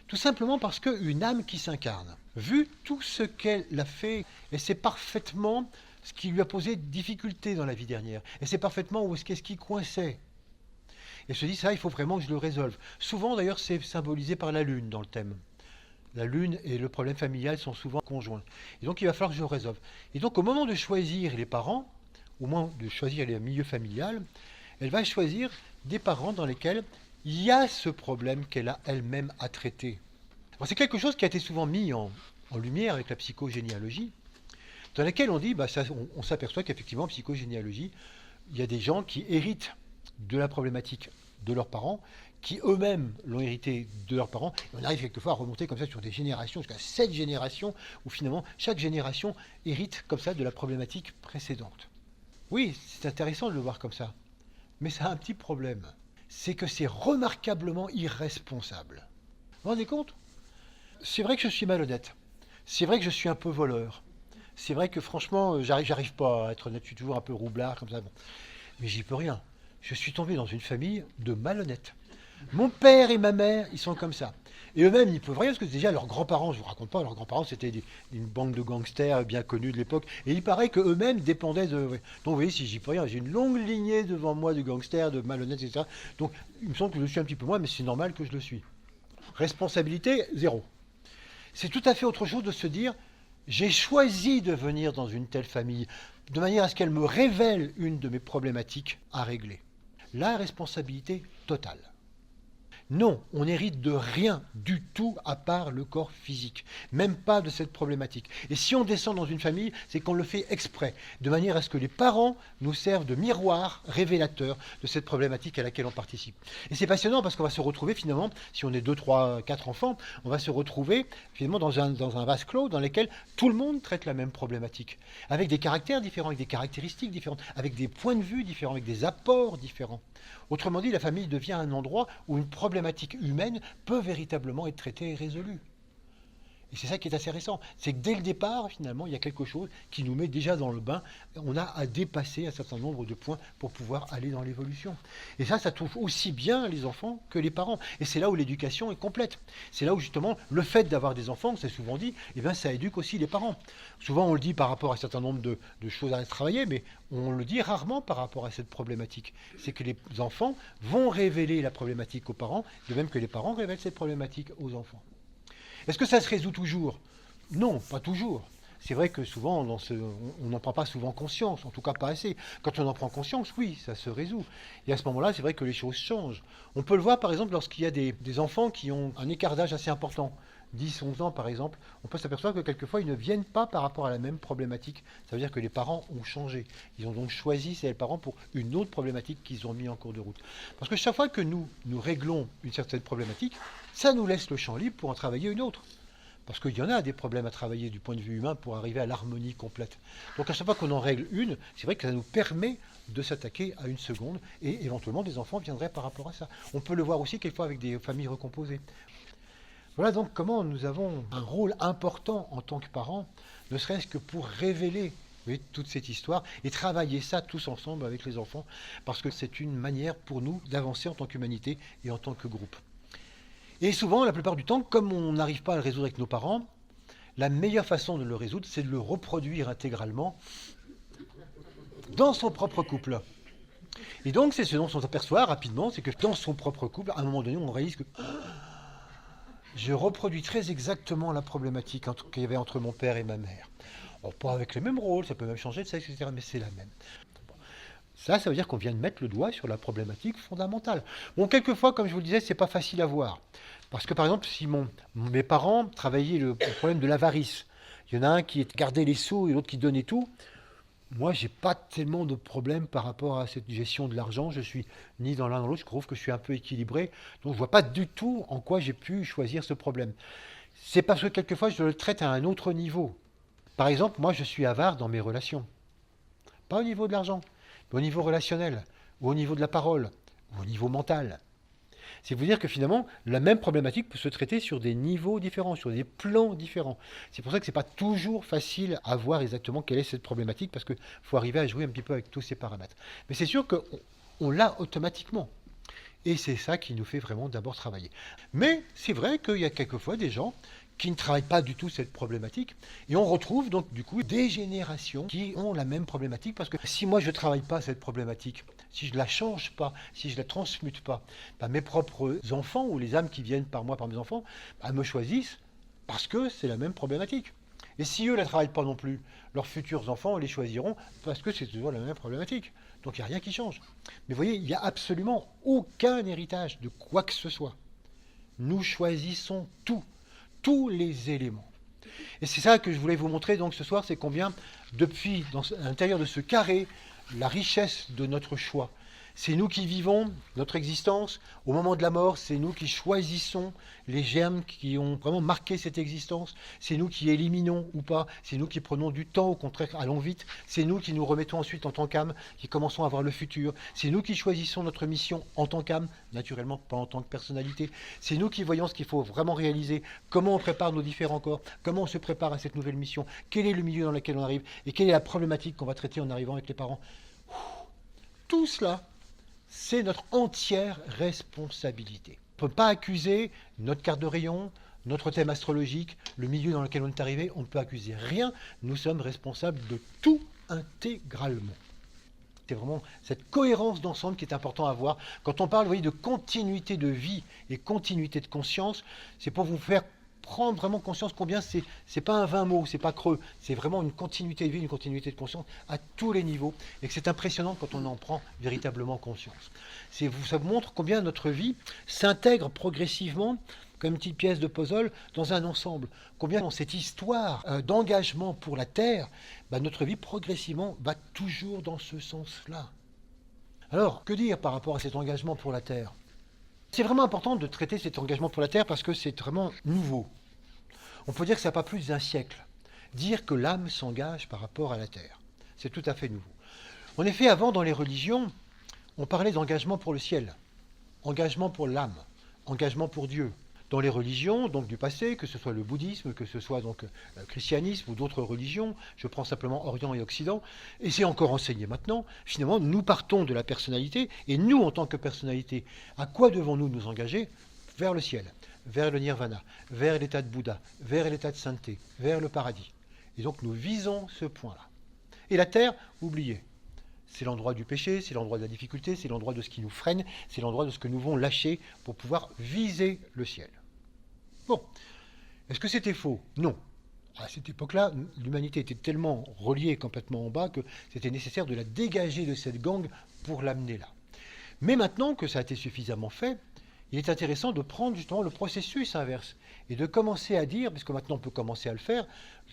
Tout simplement parce qu'une âme qui s'incarne, vu tout ce qu'elle a fait, elle sait parfaitement ce qui lui a posé difficulté dans la vie dernière. Elle sait parfaitement où qu'est-ce qui coinçait. Et se dit, ça, il faut vraiment que je le résolve. Souvent, d'ailleurs, c'est symbolisé par la lune dans le thème. La lune et le problème familial sont souvent conjoints. Et donc, il va falloir que je le résolve. Et donc, au moment de choisir les parents, au moins de choisir le milieu familial, elle va choisir des parents dans lesquels il y a ce problème qu'elle a elle-même à traiter. Alors, c'est quelque chose qui a été souvent mis en lumière avec la psychogénéalogie, dans laquelle on dit, on s'aperçoit qu'effectivement, en psychogénéalogie, il y a des gens qui héritent de la problématique de leurs parents, qui eux-mêmes l'ont hérité de leurs parents. Et on arrive quelquefois à remonter comme ça sur des générations, jusqu'à 7 générations, où finalement, chaque génération hérite comme ça de la problématique précédente. Oui, c'est intéressant de le voir comme ça, mais ça a un petit problème. C'est que c'est remarquablement irresponsable. Vous vous rendez compte ? C'est vrai que je suis malhonnête. C'est vrai que je suis un peu voleur. C'est vrai que franchement, j'arrive pas à être honnête. Je suis toujours un peu roublard comme ça. Bon. Mais j'y peux rien. Je suis tombé dans une famille de malhonnêtes. Mon père et ma mère, ils sont comme ça. Et eux-mêmes, ils ne peuvent rien, parce que déjà, leurs grands-parents, je ne vous raconte pas, leurs grands-parents, c'était une bande de gangsters bien connue de l'époque. Et il paraît qu'eux-mêmes dépendaient de... Ouais. Donc vous voyez, si j'y peux rien, j'ai une longue lignée devant moi de gangsters, de malhonnêtes, etc. Donc il me semble que je le suis un petit peu moins, mais c'est normal que je le suis. Responsabilité, zéro. C'est tout à fait autre chose de se dire, j'ai choisi de venir dans une telle famille, de manière à ce qu'elle me révèle une de mes problématiques à régler. La responsabilité totale. Non, on n'hérite de rien du tout à part le corps physique, même pas de cette problématique. Et si on descend dans une famille, c'est qu'on le fait exprès, de manière à ce que les parents nous servent de miroir révélateur de cette problématique à laquelle on participe. Et c'est passionnant parce qu'on va se retrouver finalement, si on est 2, 3, 4 enfants, on va se retrouver finalement dans un vase clos dans lequel tout le monde traite la même problématique, avec des caractères différents, avec des caractéristiques différentes, avec des points de vue différents, avec des apports différents. Autrement dit, la famille devient un endroit où une problématique humaine peut véritablement être traitée et résolue. Et c'est ça qui est assez récent. C'est que dès le départ, finalement, il y a quelque chose qui nous met déjà dans le bain. On a à dépasser un certain nombre de points pour pouvoir aller dans l'évolution. Et ça touche aussi bien les enfants que les parents. Et c'est là où l'éducation est complète. C'est là où, justement, le fait d'avoir des enfants, c'est souvent dit, eh bien, ça éduque aussi les parents. Souvent, on le dit par rapport à un certain nombre de choses à travailler, mais on le dit rarement par rapport à cette problématique. C'est que les enfants vont révéler la problématique aux parents, de même que les parents révèlent cette problématique aux enfants. Est-ce que ça se résout toujours ? Non, pas toujours. C'est vrai que souvent, on n'en prend pas souvent conscience, en tout cas pas assez. Quand on en prend conscience, oui, ça se résout. Et à ce moment-là, c'est vrai que les choses changent. On peut le voir, par exemple, lorsqu'il y a des enfants qui ont un écart d'âge assez important. 10, 11 ans par exemple, on peut s'apercevoir que quelquefois ils ne viennent pas par rapport à la même problématique. Ça veut dire que les parents ont changé. Ils ont donc choisi ces parents pour une autre problématique qu'ils ont mis en cours de route. Parce que chaque fois que nous réglons une certaine problématique, ça nous laisse le champ libre pour en travailler une autre. Parce qu'il y en a des problèmes à travailler du point de vue humain pour arriver à l'harmonie complète. Donc à chaque fois qu'on en règle une, c'est vrai que ça nous permet de s'attaquer à une seconde et éventuellement des enfants viendraient par rapport à ça. On peut le voir aussi quelquefois avec des familles recomposées. Voilà donc comment nous avons un rôle important en tant que parents, ne serait-ce que pour révéler toute cette histoire et travailler ça tous ensemble avec les enfants, parce que c'est une manière pour nous d'avancer en tant qu'humanité et en tant que groupe. Et souvent, la plupart du temps, comme on n'arrive pas à le résoudre avec nos parents, la meilleure façon de le résoudre, c'est de le reproduire intégralement dans son propre couple. Et donc, c'est ce dont on s'aperçoit rapidement, c'est que dans son propre couple, à un moment donné, on réalise que je reproduis très exactement la problématique qu'il y avait entre mon père et ma mère. Bon, pas avec les mêmes rôles, ça peut même changer de sexe, etc., mais c'est la même. Ça veut dire qu'on vient de mettre le doigt sur la problématique fondamentale. Bon, quelquefois, comme je vous le disais, c'est pas facile à voir. Parce que, par exemple, si mes parents travaillaient le problème de l'avarice, il y en a un qui gardait les sous et l'autre qui donnait tout, moi, j'ai pas tellement de problème par rapport à cette gestion de l'argent. Je suis ni dans l'un ni dans l'autre. Je trouve que je suis un peu équilibré. Donc, je vois pas du tout en quoi j'ai pu choisir ce problème. C'est parce que quelquefois, je le traite à un autre niveau. Par exemple, moi, je suis avare dans mes relations. Pas au niveau de l'argent, mais au niveau relationnel. ou au niveau de la parole, ou au niveau mental. C'est vous dire que finalement, la même problématique peut se traiter sur des niveaux différents, sur des plans différents. C'est pour ça que ce n'est pas toujours facile à voir exactement quelle est cette problématique, parce qu'il faut arriver à jouer un petit peu avec tous ces paramètres. Mais c'est sûr qu'on l'a automatiquement. Et c'est ça qui nous fait vraiment d'abord travailler. Mais c'est vrai qu'il y a quelquefois des gens qui ne travaillent pas du tout cette problématique. Et on retrouve donc du coup des générations qui ont la même problématique. Parce que si moi je ne travaille pas cette problématique, si je ne la change pas, si je ne la transmute pas, bah, mes propres enfants ou les âmes qui viennent par moi, par mes enfants, bah, me choisissent parce que c'est la même problématique. Et si eux ne la travaillent pas non plus, leurs futurs enfants les choisiront parce que c'est toujours la même problématique. Donc il n'y a rien qui change. Mais vous voyez, il n'y a absolument aucun héritage de quoi que ce soit. Nous choisissons tout. Tous les éléments. Et c'est ça que je voulais vous montrer donc ce soir, c'est combien, depuis, à l'intérieur de ce carré, la richesse de notre choix. C'est nous qui vivons notre existence. Au moment de la mort, c'est nous qui choisissons les germes qui ont vraiment marqué cette existence. C'est nous qui éliminons ou pas. C'est nous qui prenons du temps, au contraire, allons vite. C'est nous qui nous remettons ensuite en tant qu'âme, qui commençons à voir le futur. C'est nous qui choisissons notre mission en tant qu'âme, naturellement pas en tant que personnalité. C'est nous qui voyons ce qu'il faut vraiment réaliser, comment on prépare nos différents corps, comment on se prépare à cette nouvelle mission, quel est le milieu dans lequel on arrive et quelle est la problématique qu'on va traiter en arrivant avec les parents. Tout cela, c'est notre entière responsabilité. On ne peut pas accuser notre carte de rayon, notre thème astrologique, le milieu dans lequel on est arrivé, on ne peut accuser rien. Nous sommes responsables de tout intégralement. C'est vraiment cette cohérence d'ensemble qui est important à voir. Quand on parle, vous voyez, de continuité de vie et continuité de conscience, c'est pour vous faire prendre vraiment conscience combien c'est pas un vain mot, c'est pas creux, c'est vraiment une continuité de vie, une continuité de conscience à tous les niveaux, et que c'est impressionnant quand on en prend véritablement conscience. Ça vous montre combien notre vie s'intègre progressivement comme une petite pièce de puzzle dans un ensemble. Combien dans cette histoire d'engagement pour la Terre, notre vie progressivement va toujours dans ce sens-là. Alors, que dire par rapport à cet engagement pour la Terre ? C'est vraiment important de traiter cet engagement pour la Terre parce que c'est vraiment nouveau. On peut dire que ça n'a pas plus d'un siècle. Dire que l'âme s'engage par rapport à la Terre, c'est tout à fait nouveau. En effet, avant, dans les religions, on parlait d'engagement pour le ciel, engagement pour l'âme, engagement pour Dieu. Dans les religions donc du passé, que ce soit le bouddhisme, que ce soit donc le christianisme ou d'autres religions, je prends simplement Orient et Occident, et c'est encore enseigné maintenant, finalement nous partons de la personnalité, et nous en tant que personnalité, à quoi devons-nous nous engager ? Vers le ciel, vers le nirvana, vers l'état de Bouddha, vers l'état de sainteté, vers le paradis. Et donc nous visons ce point-là. Et la terre, oubliez. C'est l'endroit du péché, c'est l'endroit de la difficulté, c'est l'endroit de ce qui nous freine, c'est l'endroit de ce que nous devons lâcher pour pouvoir viser le ciel. Bon, est-ce que c'était faux ? Non. À cette époque-là, l'humanité était tellement reliée complètement en bas que c'était nécessaire de la dégager de cette gangue pour l'amener là. Mais maintenant que ça a été suffisamment fait, il est intéressant de prendre justement le processus inverse et de commencer à dire, parce que maintenant on peut commencer à le faire,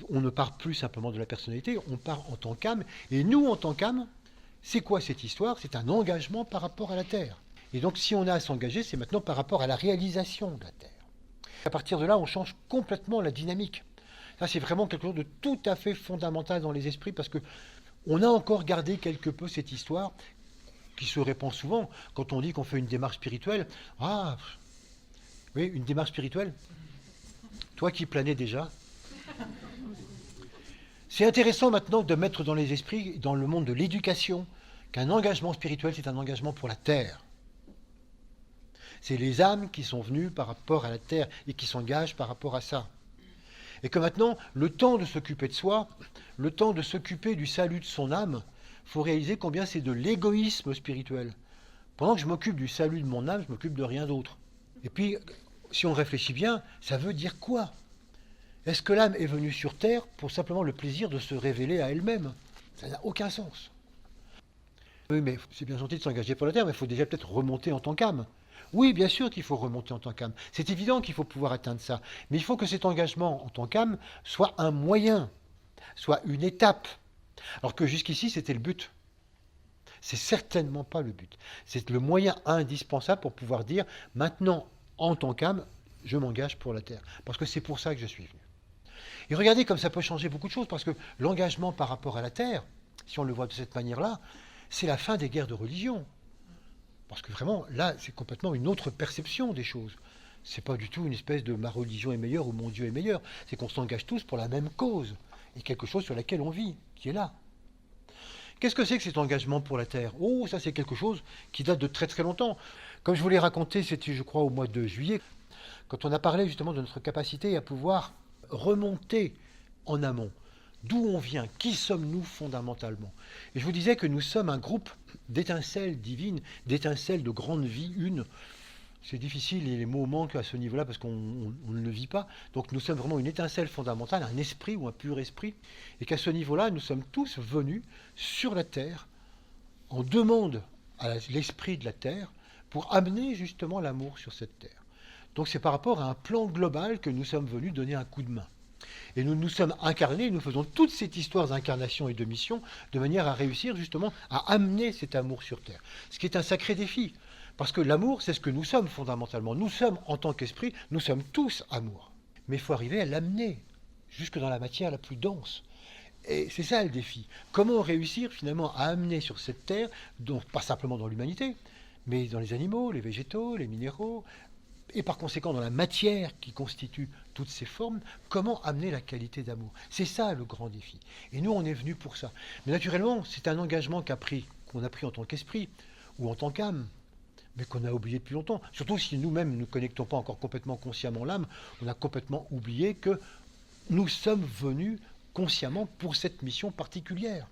on ne part plus simplement de la personnalité, on part en tant qu'âme, et nous en tant qu'âme, c'est quoi cette histoire ? C'est un engagement par rapport à la Terre. Et donc si on a à s'engager, c'est maintenant par rapport à la réalisation de la Terre. À partir de là, on change complètement la dynamique. Ça, c'est vraiment quelque chose de tout à fait fondamental dans les esprits parce que on a encore gardé quelque peu cette histoire qui se répand souvent quand on dit qu'on fait une démarche spirituelle. Ah, oui, une démarche spirituelle. Toi qui planais déjà. C'est intéressant maintenant de mettre dans les esprits, dans le monde de l'éducation, qu'un engagement spirituel, c'est un engagement pour la Terre. C'est les âmes qui sont venues par rapport à la Terre et qui s'engagent par rapport à ça. Et que maintenant, le temps de s'occuper de soi, le temps de s'occuper du salut de son âme, il faut réaliser combien c'est de l'égoïsme spirituel. Pendant que je m'occupe du salut de mon âme, je m'occupe de rien d'autre. Et puis, si on réfléchit bien, ça veut dire quoi ? Est-ce que l'âme est venue sur Terre pour simplement le plaisir de se révéler à elle-même ? Ça n'a aucun sens. Oui, mais c'est bien gentil de s'engager pour la Terre, mais il faut déjà peut-être remonter en tant qu'âme. Oui, bien sûr qu'il faut remonter en tant qu'âme. C'est évident qu'il faut pouvoir atteindre ça. Mais il faut que cet engagement en tant qu'âme soit un moyen, soit une étape. Alors que jusqu'ici, c'était le but. C'est certainement pas le but. C'est le moyen indispensable pour pouvoir dire, maintenant, en tant qu'âme, je m'engage pour la Terre. Parce que c'est pour ça que je suis venu. Et regardez comme ça peut changer beaucoup de choses, parce que l'engagement par rapport à la Terre, si on le voit de cette manière-là, c'est la fin des guerres de religion. Parce que vraiment, là, c'est complètement une autre perception des choses. C'est pas du tout une espèce de ma religion est meilleure ou mon Dieu est meilleur. C'est qu'on s'engage tous pour la même cause. Et quelque chose sur laquelle on vit, qui est là. Qu'est-ce que c'est que cet engagement pour la Terre? Oh, ça c'est quelque chose qui date de très très longtemps. Comme je vous l'ai raconté, c'était je crois au mois de juillet, quand on a parlé justement de notre capacité à pouvoir remonter en amont. D'où on vient? Qui sommes-nous fondamentalement? Et je vous disais que nous sommes un groupe d'étincelles divines, d'étincelles de grande vie, une. C'est difficile et les mots manquent à ce niveau-là parce qu'on ne le vit pas. Donc nous sommes vraiment une étincelle fondamentale, un esprit ou un pur esprit. Et qu'à ce niveau-là, nous sommes tous venus sur la Terre en demande à l'esprit de la Terre pour amener justement l'amour sur cette Terre. Donc c'est par rapport à un plan global que nous sommes venus donner un coup de main. Et nous nous sommes incarnés, nous faisons toute cette histoire d'incarnation et de mission de manière à réussir justement à amener cet amour sur Terre. Ce qui est un sacré défi. Parce que l'amour, c'est ce que nous sommes fondamentalement. Nous sommes, en tant qu'esprit, nous sommes tous amour. Mais il faut arriver à l'amener jusque dans la matière la plus dense. Et c'est ça le défi. Comment réussir finalement à amener sur cette terre, donc pas simplement dans l'humanité, mais dans les animaux, les végétaux, les minéraux, et par conséquent dans la matière qui constitue toutes ces formes, comment amener la qualité d'amour? C'est ça le grand défi. Et nous, on est venus pour ça. Mais naturellement, c'est un engagement qu'on a pris en tant qu'esprit ou en tant qu'âme, mais qu'on a oublié depuis longtemps. Surtout si nous-mêmes ne connectons pas encore complètement consciemment l'âme, on a complètement oublié que nous sommes venus consciemment pour cette mission particulière.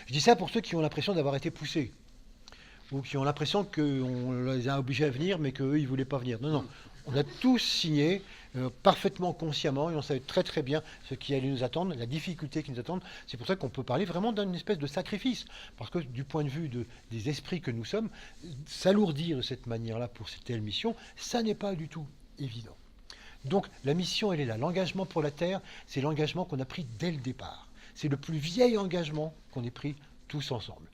Je dis ça pour ceux qui ont l'impression d'avoir été poussés, ou qui ont l'impression qu'on les a obligés à venir, mais qu'eux, ils ne voulaient pas venir. Non, non. On a tous signé parfaitement consciemment, et on savait très très bien ce qui allait nous attendre, la difficulté qui nous attend. C'est pour ça qu'on peut parler vraiment d'une espèce de sacrifice. Parce que du point de vue des esprits que nous sommes, s'alourdir de cette manière-là pour cette telle mission, ça n'est pas du tout évident. Donc la mission, elle est là. L'engagement pour la Terre, c'est l'engagement qu'on a pris dès le départ. C'est le plus vieil engagement qu'on ait pris tous ensemble.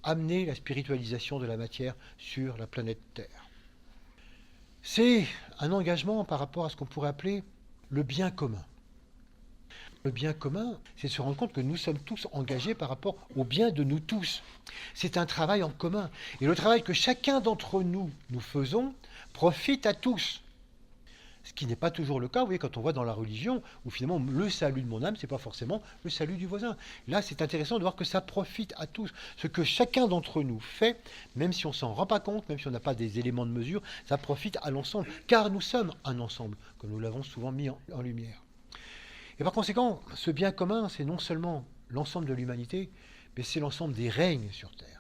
Amener la spiritualisation de la matière sur la planète Terre. C'est un engagement par rapport à ce qu'on pourrait appeler le bien commun. Le bien commun, c'est de se rendre compte que nous sommes tous engagés par rapport au bien de nous tous. C'est un travail en commun. Et le travail que chacun d'entre nous faisons profite à tous. Ce qui n'est pas toujours le cas, vous voyez, quand on voit dans la religion, où finalement le salut de mon âme, ce n'est pas forcément le salut du voisin. Là, c'est intéressant de voir que ça profite à tous. Ce que chacun d'entre nous fait, même si on ne s'en rend pas compte, même si on n'a pas des éléments de mesure, ça profite à l'ensemble, car nous sommes un ensemble, comme nous l'avons souvent mis en lumière. Et par conséquent, ce bien commun, c'est non seulement l'ensemble de l'humanité, mais c'est l'ensemble des règnes sur Terre.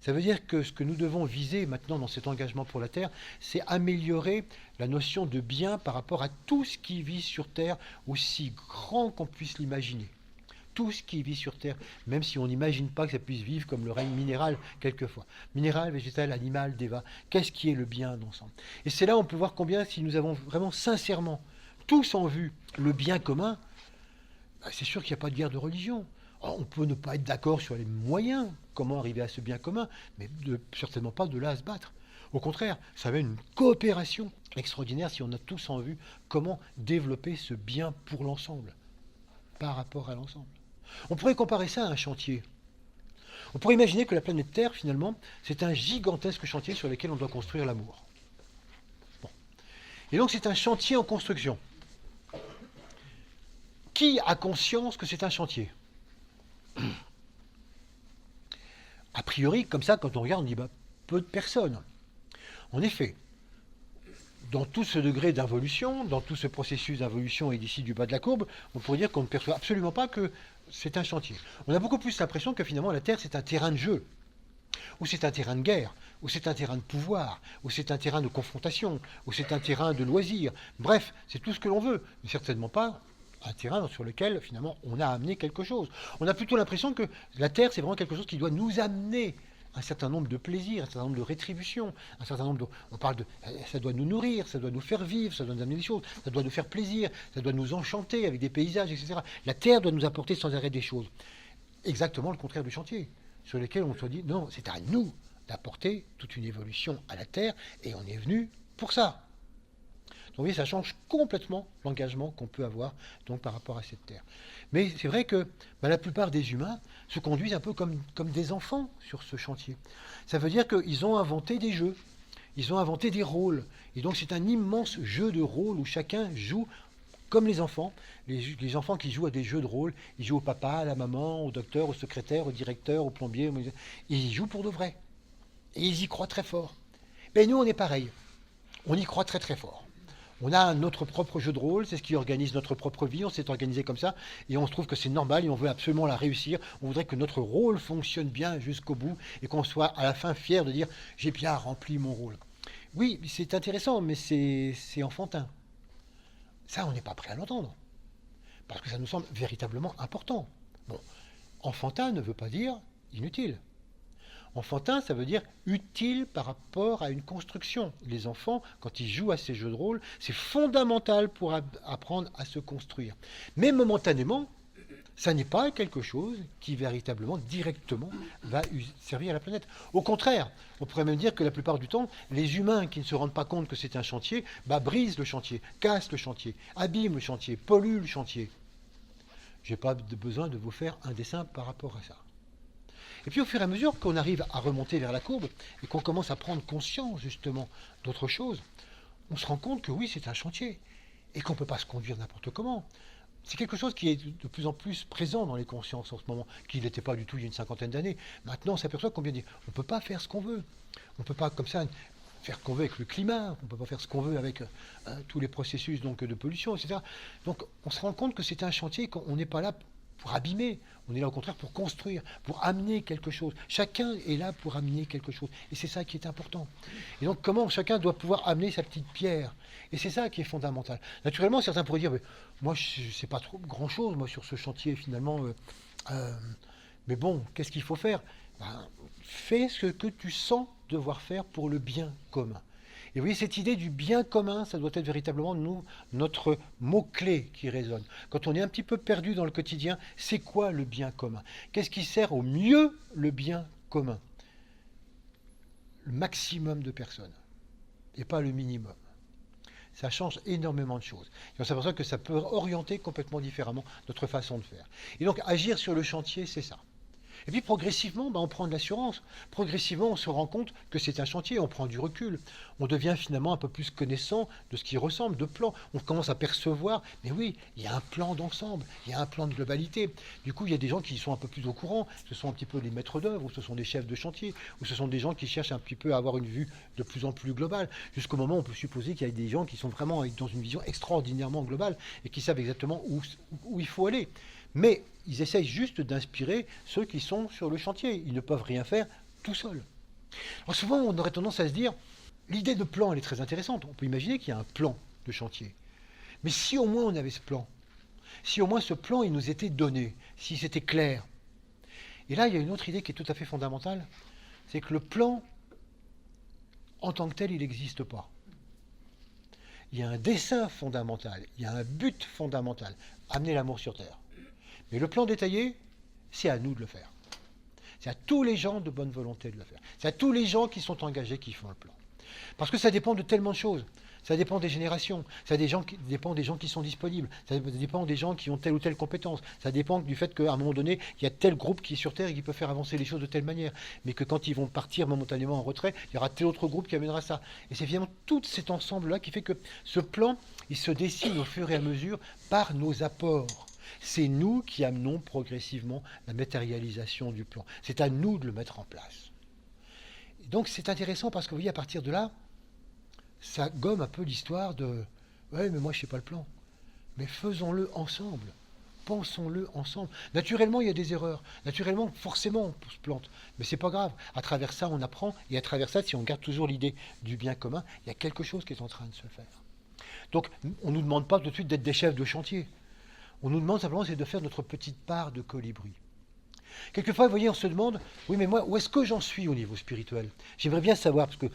Ça veut dire que ce que nous devons viser maintenant dans cet engagement pour la Terre, c'est améliorer la notion de bien par rapport à tout ce qui vit sur Terre, aussi grand qu'on puisse l'imaginer. Tout ce qui vit sur Terre, même si on n'imagine pas que ça puisse vivre comme le règne minéral quelquefois. Minéral, végétal, animal, déva, qu'est-ce qui est le bien d'ensemble? Et c'est là où on peut voir combien, si nous avons vraiment sincèrement tous en vue le bien commun, c'est sûr qu'il n'y a pas de guerre de religion. On peut ne pas être d'accord sur les moyens, comment arriver à ce bien commun, mais certainement pas de là à se battre. Au contraire, ça va être une coopération extraordinaire si on a tous en vue comment développer ce bien pour l'ensemble, par rapport à l'ensemble. On pourrait comparer ça à un chantier. On pourrait imaginer que la planète Terre, finalement, c'est un gigantesque chantier sur lequel on doit construire l'amour. Bon. Et donc c'est un chantier en construction. Qui a conscience que c'est un chantier ? A priori, comme ça, quand on regarde, on dit peu de personnes. En effet, dans tout ce degré d'involution, dans tout ce processus d'involution et d'ici du bas de la courbe, on pourrait dire qu'on ne perçoit absolument pas que c'est un chantier. On a beaucoup plus l'impression que finalement la Terre c'est un terrain de jeu, ou c'est un terrain de guerre, ou c'est un terrain de pouvoir, ou c'est un terrain de confrontation, ou c'est un terrain de loisir. Bref, c'est tout ce que l'on veut, mais certainement pas un terrain sur lequel, finalement, on a amené quelque chose. On a plutôt l'impression que la Terre, c'est vraiment quelque chose qui doit nous amener un certain nombre de plaisirs, un certain nombre de rétributions, un certain nombre de... On parle de... Ça doit nous nourrir, ça doit nous faire vivre, ça doit nous amener des choses, ça doit nous faire plaisir, ça doit nous enchanter avec des paysages, etc. La Terre doit nous apporter sans arrêt des choses. Exactement le contraire du chantier, sur lequel on se dit, non, c'est à nous d'apporter toute une évolution à la Terre, et on est venu pour ça. Donc vous voyez, ça change complètement l'engagement qu'on peut avoir donc, par rapport à cette terre. Mais c'est vrai que la plupart des humains se conduisent un peu comme des enfants sur ce chantier. Ça veut dire qu'ils ont inventé des jeux, ils ont inventé des rôles. Et donc c'est un immense jeu de rôle où chacun joue comme les enfants. Les enfants qui jouent à des jeux de rôle, ils jouent au papa, à la maman, au docteur, au secrétaire, au directeur, au plombier. Ils y jouent pour de vrai. Et ils y croient très fort. Mais nous, on est pareil. On y croit très très fort. On a notre propre jeu de rôle, c'est ce qui organise notre propre vie, on s'est organisé comme ça, et on se trouve que c'est normal, et on veut absolument la réussir. On voudrait que notre rôle fonctionne bien jusqu'au bout, et qu'on soit à la fin fier de dire « j'ai bien rempli mon rôle ». Oui, c'est intéressant, mais c'est enfantin. Ça, on n'est pas prêt à l'entendre, parce que ça nous semble véritablement important. Bon, enfantin ne veut pas dire inutile. Enfantin, ça veut dire utile par rapport à une construction. Les enfants, quand ils jouent à ces jeux de rôle, c'est fondamental pour apprendre à se construire. Mais momentanément, ça n'est pas quelque chose qui véritablement, directement, va servir à la planète. Au contraire, on pourrait même dire que la plupart du temps, les humains qui ne se rendent pas compte que c'est un chantier, brisent le chantier, cassent le chantier, abîment le chantier, polluent le chantier. Je n'ai pas besoin de vous faire un dessin par rapport à ça. Et puis au fur et à mesure qu'on arrive à remonter vers la courbe et qu'on commence à prendre conscience justement d'autre chose, on se rend compte que oui, c'est un chantier et qu'on ne peut pas se conduire n'importe comment. C'est quelque chose qui est de plus en plus présent dans les consciences en ce moment, qui n'était pas du tout il y a une cinquantaine d'années. Maintenant, on s'aperçoit qu'on vient dire, on ne peut pas faire ce qu'on veut. On ne peut pas comme ça faire ce qu'on veut avec le climat, on ne peut pas faire ce qu'on veut avec tous les processus donc, de pollution, etc. Donc on se rend compte que c'est un chantier, qu'on n'est pas là pour abîmer, on est là au contraire pour construire, pour amener quelque chose. Chacun est là pour amener quelque chose. Et c'est ça qui est important. Et donc comment chacun doit pouvoir amener sa petite pierre. Et c'est ça qui est fondamental. Naturellement, certains pourraient dire, moi je ne sais pas trop grand-chose moi, sur ce chantier finalement. Mais bon, qu'est-ce qu'il faut faire? Fais ce que tu sens devoir faire pour le bien commun. Et vous voyez, cette idée du bien commun, ça doit être véritablement notre mot-clé qui résonne. Quand on est un petit peu perdu dans le quotidien, c'est quoi le bien commun? Qu'est-ce qui sert au mieux le bien commun? Le maximum de personnes, et pas le minimum. Ça change énormément de choses. Et on s'aperçoit que ça peut orienter complètement différemment notre façon de faire. Et donc, agir sur le chantier, c'est ça. Et puis progressivement, on prend de l'assurance. Progressivement, on se rend compte que c'est un chantier, on prend du recul. On devient finalement un peu plus connaissant de ce qui ressemble, de plans. On commence à percevoir, mais oui, il y a un plan d'ensemble, il y a un plan de globalité. Du coup, il y a des gens qui sont un peu plus au courant, ce sont un petit peu des maîtres d'œuvre, ou ce sont des chefs de chantier, ou ce sont des gens qui cherchent un petit peu à avoir une vue de plus en plus globale. Jusqu'au moment où on peut supposer qu'il y a des gens qui sont vraiment dans une vision extraordinairement globale et qui savent exactement où il faut aller. Mais ils essayent juste d'inspirer ceux qui sont sur le chantier. Ils ne peuvent rien faire tout seuls. Alors souvent, on aurait tendance à se dire, l'idée de plan, elle est très intéressante. On peut imaginer qu'il y a un plan de chantier. Mais si au moins on avait ce plan, si au moins ce plan, il nous était donné, si c'était clair. Et là, il y a une autre idée qui est tout à fait fondamentale, c'est que le plan, en tant que tel, il n'existe pas. Il y a un dessein fondamental, il y a un but fondamental, amener l'amour sur Terre. Mais le plan détaillé, c'est à nous de le faire. C'est à tous les gens de bonne volonté de le faire. C'est à tous les gens qui sont engagés qui font le plan. Parce que ça dépend de tellement de choses. Ça dépend des générations. Ça dépend des gens qui sont disponibles. Ça dépend des gens qui ont telle ou telle compétence. Ça dépend du fait qu'à un moment donné, il y a tel groupe qui est sur Terre et qui peut faire avancer les choses de telle manière. Mais que quand ils vont partir momentanément en retrait, il y aura tel autre groupe qui amènera ça. Et c'est finalement tout cet ensemble-là qui fait que ce plan, il se dessine au fur et à mesure par nos apports. C'est nous qui amenons progressivement la matérialisation du plan. C'est à nous de le mettre en place. Et donc c'est intéressant parce que vous voyez, à partir de là, ça gomme un peu l'histoire de « ouais, mais moi je ne sais pas le plan ». Mais faisons-le ensemble. Pensons-le ensemble. Naturellement, il y a des erreurs. Naturellement, forcément, on se plante. Mais c'est pas grave. À travers ça, on apprend. Et à travers ça, si on garde toujours l'idée du bien commun, il y a quelque chose qui est en train de se faire. Donc, on ne nous demande pas tout de suite d'être des chefs de chantier. On nous demande simplement c'est de faire notre petite part de colibri. Quelquefois, vous voyez, on se demande, oui, mais moi, où est-ce que j'en suis au niveau spirituel? J'aimerais bien savoir, parce que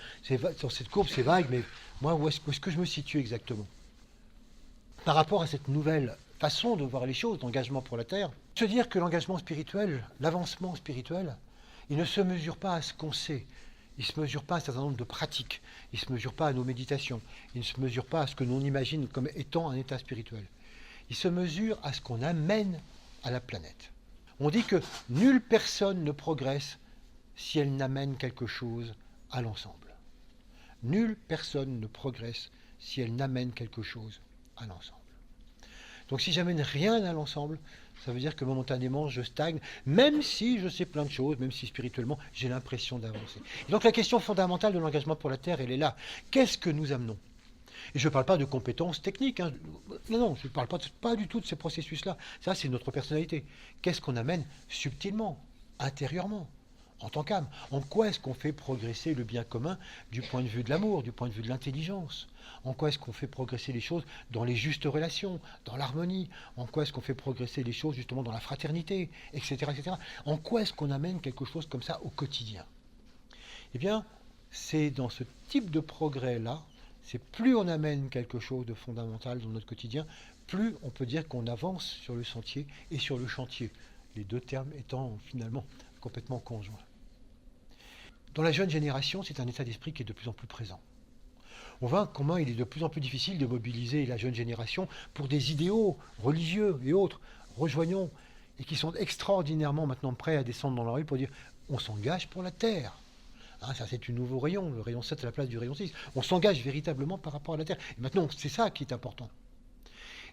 sur cette courbe, c'est vague, mais moi, où est-ce que je me situe exactement? Par rapport à cette nouvelle façon de voir les choses, d'engagement pour la Terre, se dire que l'engagement spirituel, l'avancement spirituel, il ne se mesure pas à ce qu'on sait, Il ne se mesure pas à un certain nombre de pratiques. Il ne se mesure pas à nos méditations. Il ne se mesure pas à ce que l'on imagine comme étant un état spirituel. Il se mesure à ce qu'on amène à la planète. On dit que nulle personne ne progresse si elle n'amène quelque chose à l'ensemble. Nulle personne ne progresse si elle n'amène quelque chose à l'ensemble. Donc si j'amène rien à l'ensemble, ça veut dire que momentanément je stagne, même si je sais plein de choses, même si spirituellement j'ai l'impression d'avancer. Et donc la question fondamentale de l'engagement pour la Terre, elle est là. Qu'est-ce que nous amenons? Et je ne parle pas de compétences techniques. Hein. Non, je ne parle pas du tout de ces processus-là. Ça, c'est notre personnalité. Qu'est-ce qu'on amène subtilement, intérieurement, en tant qu'âme? En quoi est-ce qu'on fait progresser le bien commun du point de vue de l'amour, du point de vue de l'intelligence? En quoi est-ce qu'on fait progresser les choses dans les justes relations, dans l'harmonie? En quoi est-ce qu'on fait progresser les choses justement dans la fraternité, etc., etc. En quoi est-ce qu'on amène quelque chose comme ça au quotidien? Eh bien, c'est dans ce type de progrès-là, c'est plus on amène quelque chose de fondamental dans notre quotidien, plus on peut dire qu'on avance sur le sentier et sur le chantier, les deux termes étant finalement complètement conjoints. Dans la jeune génération, c'est un état d'esprit qui est de plus en plus présent. On voit comment il est de plus en plus difficile de mobiliser la jeune génération pour des idéaux religieux et autres, rejoignons, et qui sont extraordinairement maintenant prêts à descendre dans la rue pour dire on s'engage pour la Terre. Hein, ça c'est un nouveau rayon, le rayon 7 à la place du rayon 6. On s'engage véritablement par rapport à la Terre. Et maintenant, c'est ça qui est important.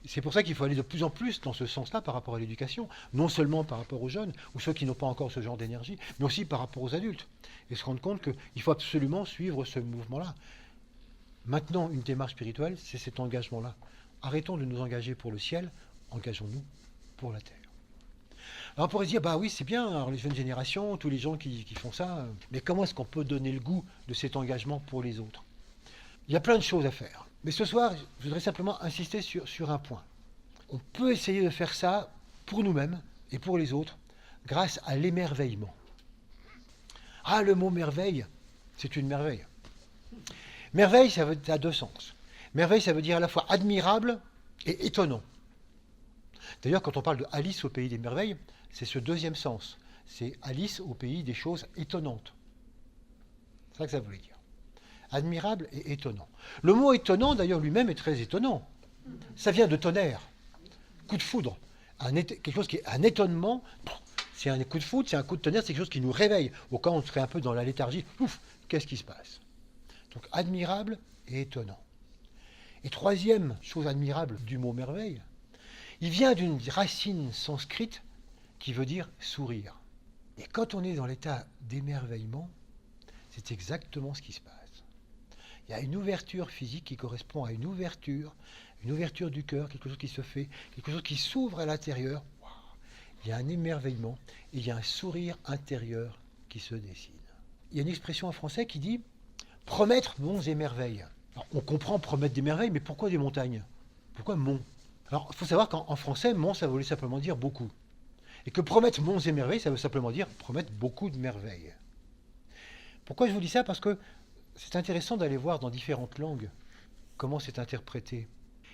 C'est pour ça qu'il faut aller de plus en plus dans ce sens-là par rapport à l'éducation, non seulement par rapport aux jeunes, ou ceux qui n'ont pas encore ce genre d'énergie, mais aussi par rapport aux adultes. Et se rendre compte qu'il faut absolument suivre ce mouvement-là. Maintenant, une démarche spirituelle, c'est cet engagement-là. Arrêtons de nous engager pour le ciel, engageons-nous pour la terre. Alors on pourrait se dire, bah oui, c'est bien, alors les jeunes générations, tous les gens qui font ça, mais comment est-ce qu'on peut donner le goût de cet engagement pour les autres? Il y a plein de choses à faire. Mais ce soir, je voudrais simplement insister sur un point. On peut essayer de faire ça pour nous-mêmes et pour les autres grâce à l'émerveillement. Ah, le mot merveille, c'est une merveille. Merveille, ça a deux sens. Merveille, ça veut dire à la fois admirable et étonnant. D'ailleurs, quand on parle de Alice au pays des merveilles, c'est ce deuxième sens. C'est Alice au pays des choses étonnantes. C'est ça que ça voulait dire. Admirable et étonnant. Le mot étonnant, d'ailleurs, lui-même est très étonnant. Ça vient de tonnerre, coup de foudre. Quelque chose qui est un étonnement, c'est un coup de foudre, c'est un coup de tonnerre, c'est quelque chose qui nous réveille. Au cas où on serait un peu dans la léthargie, ouf, qu'est-ce qui se passe? Donc admirable et étonnant. Et troisième chose admirable du mot merveille, il vient d'une racine sanscrite qui veut dire sourire. Et quand on est dans l'état d'émerveillement, c'est exactement ce qui se passe. Il y a une ouverture physique qui correspond à une ouverture du cœur, quelque chose qui se fait, quelque chose qui s'ouvre à l'intérieur. Wow. Il y a un émerveillement et il y a un sourire intérieur qui se dessine. Il y a une expression en français qui dit « promettre monts et merveilles ». Alors, on comprend promettre des merveilles, mais pourquoi des montagnes? Pourquoi monts? Alors, il faut savoir qu'en français, mont, ça voulait simplement dire beaucoup. Et que promettre monts et merveilles, ça veut simplement dire promettre beaucoup de merveilles. Pourquoi je vous dis ça? Parce que c'est intéressant d'aller voir dans différentes langues comment c'est interprété.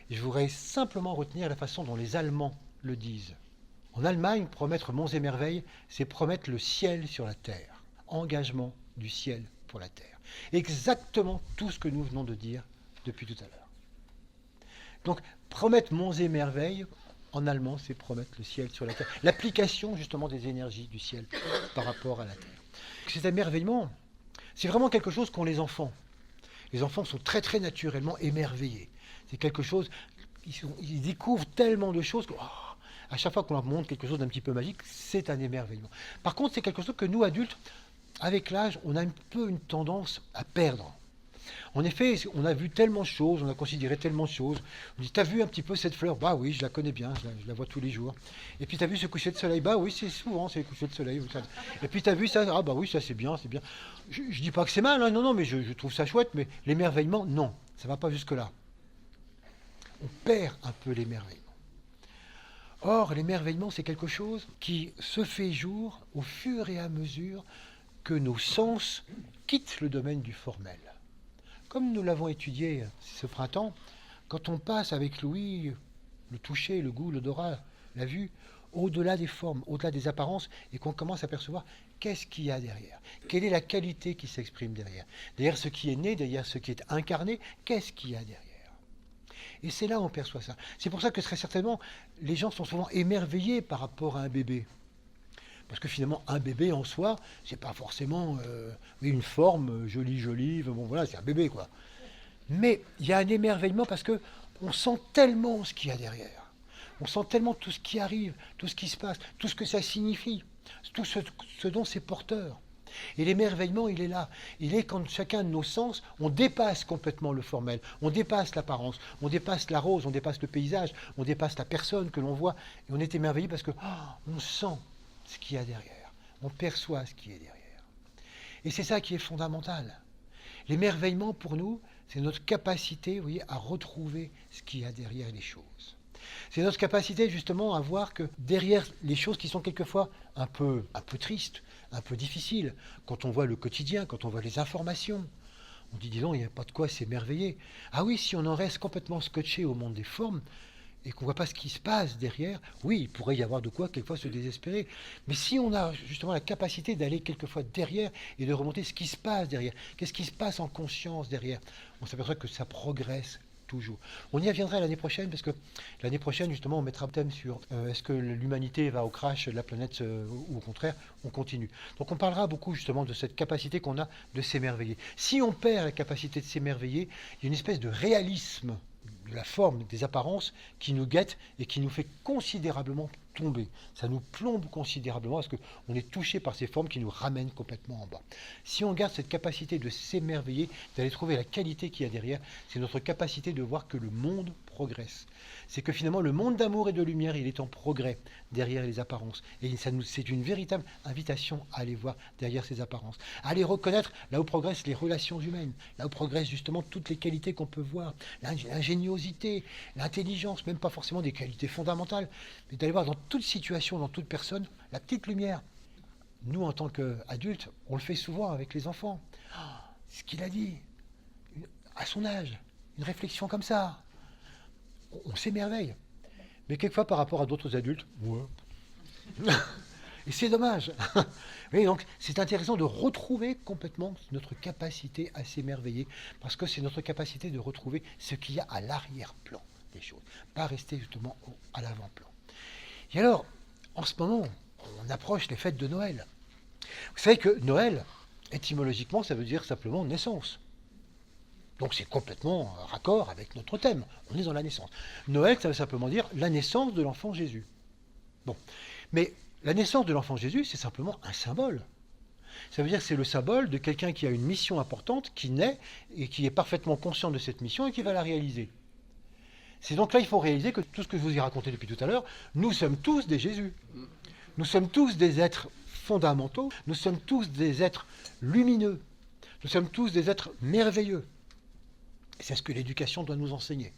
Et je voudrais simplement retenir la façon dont les Allemands le disent. En Allemagne, promettre monts et merveilles, c'est promettre le ciel sur la terre. Engagement du ciel pour la terre. Exactement tout ce que nous venons de dire depuis tout à l'heure. Donc, promettre monts et merveilles, en allemand, c'est promettre le ciel sur la terre. L'application, justement, des énergies du ciel par rapport à la terre. Cet émerveillement, c'est vraiment quelque chose qu'ont les enfants. Les enfants sont très, très naturellement émerveillés. C'est quelque chose, ils découvrent tellement de choses que, à chaque fois qu'on leur montre quelque chose d'un petit peu magique, c'est un émerveillement. Par contre, c'est quelque chose que nous, adultes, avec l'âge, on a un peu une tendance à perdre. En effet, on a vu tellement de choses, on a considéré tellement de choses. On dit, t'as vu un petit peu cette fleur? Bah oui, je la connais bien, je la vois tous les jours. Et puis t'as vu ce coucher de soleil? Bah oui, c'est souvent, c'est le coucher de soleil. Et puis t'as vu ça? Ah bah oui, ça c'est bien, c'est bien. Je dis pas que c'est mal, hein, non, mais je trouve ça chouette, mais l'émerveillement, non, ça va pas jusque-là. On perd un peu l'émerveillement. Or, l'émerveillement, c'est quelque chose qui se fait jour au fur et à mesure que nos sens quittent le domaine du formel. Comme nous l'avons étudié ce printemps, quand on passe avec l'ouïe, le toucher, le goût, l'odorat, la vue, au-delà des formes, au-delà des apparences, et qu'on commence à percevoir qu'est-ce qu'il y a derrière? Quelle est la qualité qui s'exprime derrière? Derrière ce qui est né, derrière ce qui est incarné, qu'est-ce qu'il y a derrière? Et c'est là où on perçoit ça. C'est pour ça que très certainement, les gens sont souvent émerveillés par rapport à un bébé. Parce que finalement, un bébé en soi, c'est pas forcément une forme jolie, bon voilà, c'est un bébé quoi. Mais il y a un émerveillement parce que on sent tellement ce qu'il y a derrière. On sent tellement tout ce qui arrive, tout ce qui se passe, tout ce que ça signifie, tout ce dont c'est porteur. Et l'émerveillement, il est là. Il est quand chacun de nos sens, on dépasse complètement le formel, on dépasse l'apparence, on dépasse la rose, on dépasse le paysage, on dépasse la personne que l'on voit, et on est émerveillé parce que on sent ce qu'il y a derrière, on perçoit ce qui est derrière. Et c'est ça qui est fondamental. L'émerveillement, pour nous, c'est notre capacité, vous voyez, à retrouver ce qu'il y a derrière les choses. C'est notre capacité justement à voir que derrière les choses qui sont quelquefois un peu tristes, un peu difficiles, quand on voit le quotidien, quand on voit les informations, on dit, dis donc, il n'y a pas de quoi s'émerveiller. Ah oui, si on en reste complètement scotché au monde des formes, et qu'on ne voit pas ce qui se passe derrière, oui, il pourrait y avoir de quoi quelquefois se désespérer. Mais si on a justement la capacité d'aller quelquefois derrière et de remonter ce qui se passe derrière, qu'est-ce qui se passe en conscience derrière, on s'aperçoit que ça progresse toujours. On y reviendra l'année prochaine, parce que l'année prochaine, justement, on mettra un thème sur est-ce que l'humanité va au crash, la planète, ou au contraire, on continue. Donc on parlera beaucoup justement de cette capacité qu'on a de s'émerveiller. Si on perd la capacité de s'émerveiller, il y a une espèce de réalisme de la forme, des apparences qui nous guettent et qui nous fait considérablement tomber. Ça nous plombe considérablement parce qu'on est touché par ces formes qui nous ramènent complètement en bas. Si on garde cette capacité de s'émerveiller, d'aller trouver la qualité qu'il y a derrière, c'est notre capacité de voir que le monde progresse. C'est que finalement le monde d'amour et de lumière, il est en progrès derrière les apparences. Et c'est une véritable invitation à aller voir derrière ces apparences. À aller reconnaître là où progressent les relations humaines, là où progressent justement toutes les qualités qu'on peut voir, l'ingéniosité, l'intelligence, même pas forcément des qualités fondamentales, mais d'aller voir dans toute situation, dans toute personne, la petite lumière. Nous, en tant qu'adultes, on le fait souvent avec les enfants. Ce qu'il a dit, à son âge, une réflexion comme ça, on s'émerveille. Mais quelquefois, par rapport à d'autres adultes, ouais. Et c'est dommage. Oui, donc, c'est intéressant de retrouver complètement notre capacité à s'émerveiller, parce que c'est notre capacité de retrouver ce qu'il y a à l'arrière-plan des choses, pas rester justement à l'avant-plan. Et alors, en ce moment, on approche les fêtes de Noël. Vous savez que Noël, étymologiquement, ça veut dire simplement naissance. Donc c'est complètement raccord avec notre thème. On est dans la naissance. Noël, ça veut simplement dire la naissance de l'enfant Jésus. Bon. Mais la naissance de l'enfant Jésus, c'est simplement un symbole. Ça veut dire que c'est le symbole de quelqu'un qui a une mission importante, qui naît et qui est parfaitement conscient de cette mission et qui va la réaliser. C'est donc là, il faut réaliser que tout ce que je vous ai raconté depuis tout à l'heure, nous sommes tous des Jésus. Nous sommes tous des êtres fondamentaux, nous sommes tous des êtres lumineux, nous sommes tous des êtres merveilleux. Et c'est ce que l'éducation doit nous enseigner.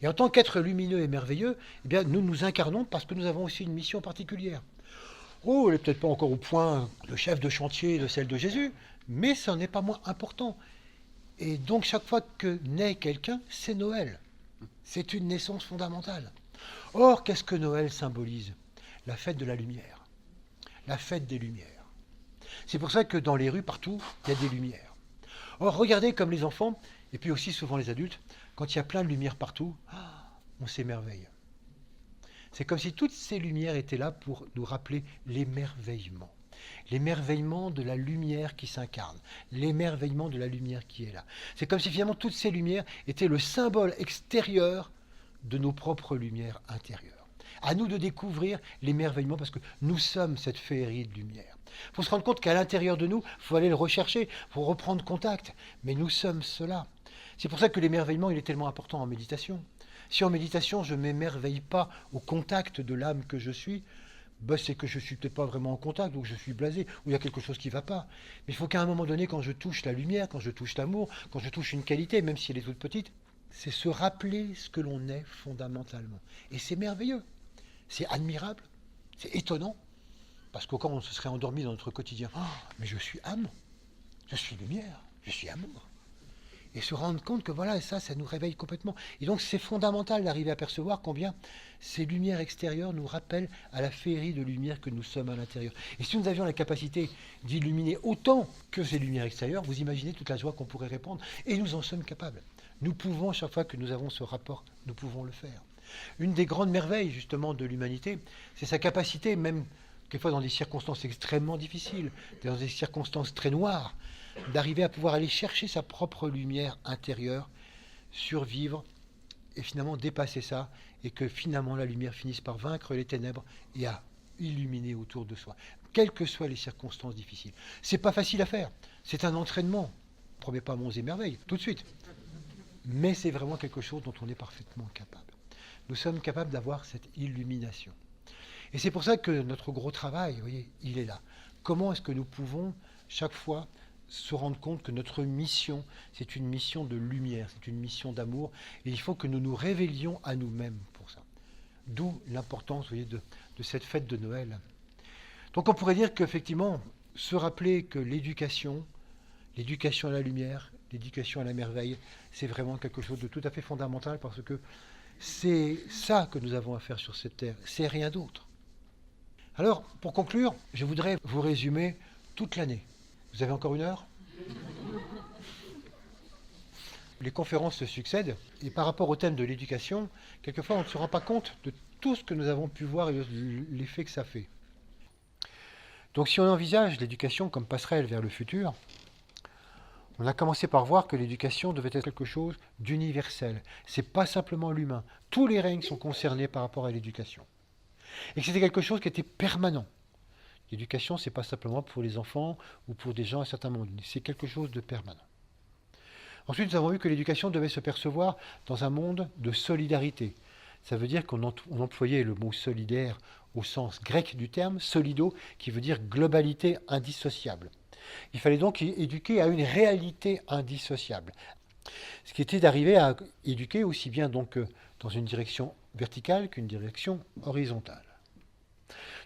Et en tant qu'êtres lumineux et merveilleux, eh bien, nous nous incarnons parce que nous avons aussi une mission particulière. Oh, elle n'est peut-être pas encore au point de chef de chantier de celle de Jésus, mais ça n'est pas moins important. Et donc chaque fois que naît quelqu'un, c'est Noël. C'est une naissance fondamentale. Or, qu'est-ce que Noël symbolise? La fête de la lumière. La fête des lumières. C'est pour ça que dans les rues, partout, il y a des lumières. Or, regardez comme les enfants, et puis aussi souvent les adultes, quand il y a plein de lumières partout, on s'émerveille. C'est comme si toutes ces lumières étaient là pour nous rappeler l'émerveillement. L'émerveillement de la lumière qui s'incarne, l'émerveillement de la lumière qui est là. C'est comme si finalement toutes ces lumières étaient le symbole extérieur de nos propres lumières intérieures. À nous de découvrir l'émerveillement parce que nous sommes cette féerie de lumière. Il faut se rendre compte qu'à l'intérieur de nous, il faut aller le rechercher, il faut reprendre contact. Mais nous sommes cela. C'est pour ça que l'émerveillement, il est tellement important en méditation. Si en méditation, je ne m'émerveille pas au contact de l'âme que je suis, c'est que je ne suis peut-être pas vraiment en contact, donc je suis blasé, ou il y a quelque chose qui ne va pas. Mais il faut qu'à un moment donné, quand je touche la lumière, quand je touche l'amour, quand je touche une qualité, même si elle est toute petite, c'est se rappeler ce que l'on est fondamentalement. Et c'est merveilleux, c'est admirable, c'est étonnant, parce qu'au cas où on se serait endormi dans notre quotidien, mais je suis âme, je suis lumière, je suis amour. et se rendre compte que voilà, ça nous réveille complètement. Et donc c'est fondamental d'arriver à percevoir combien ces lumières extérieures nous rappellent à la féerie de lumière que nous sommes à l'intérieur. Et si nous avions la capacité d'illuminer autant que ces lumières extérieures, vous imaginez toute la joie qu'on pourrait répandre. Et nous en sommes capables. Nous pouvons, chaque fois que nous avons ce rapport, nous pouvons le faire. Une des grandes merveilles justement de l'humanité, c'est sa capacité, même quelquefois dans des circonstances extrêmement difficiles, dans des circonstances très noires, d'arriver à pouvoir aller chercher sa propre lumière intérieure, survivre et finalement dépasser ça, et que finalement la lumière finisse par vaincre les ténèbres et à illuminer autour de soi, quelles que soient les circonstances difficiles. C'est pas facile à faire, c'est un entraînement. Ne promet pas monts et merveilles tout de suite, mais c'est vraiment quelque chose dont on est parfaitement capable. Nous sommes capables d'avoir cette illumination. Et c'est pour ça que notre gros travail, vous voyez, il est là. Comment est-ce que nous pouvons chaque fois se rendre compte que notre mission, c'est une mission de lumière, c'est une mission d'amour, et il faut que nous nous révélions à nous-mêmes pour ça. D'où l'importance, vous voyez, de cette fête de Noël. Donc on pourrait dire qu'effectivement, se rappeler que l'éducation à la lumière, l'éducation à la merveille, c'est vraiment quelque chose de tout à fait fondamental, parce que c'est ça que nous avons à faire sur cette terre, c'est rien d'autre. Alors, pour conclure, je voudrais vous résumer toute l'année. Vous avez encore 1 heure ? Les conférences se succèdent, et par rapport au thème de l'éducation, quelquefois on ne se rend pas compte de tout ce que nous avons pu voir et l'effet que ça fait. Donc si on envisage l'éducation comme passerelle vers le futur, on a commencé par voir que l'éducation devait être quelque chose d'universel. C'est pas simplement l'humain. Tous les règnes sont concernés par rapport à l'éducation. Et que c'était quelque chose qui était permanent. L'éducation, c'est pas simplement pour les enfants ou pour des gens à certains moments. C'est quelque chose de permanent. Ensuite, nous avons vu que l'éducation devait se percevoir dans un monde de solidarité. Ça veut dire qu'on employait le mot solidaire au sens grec du terme, solido, qui veut dire globalité indissociable. Il fallait donc éduquer à une réalité indissociable. Ce qui était d'arriver à éduquer aussi bien donc dans une direction verticale qu'une direction horizontale.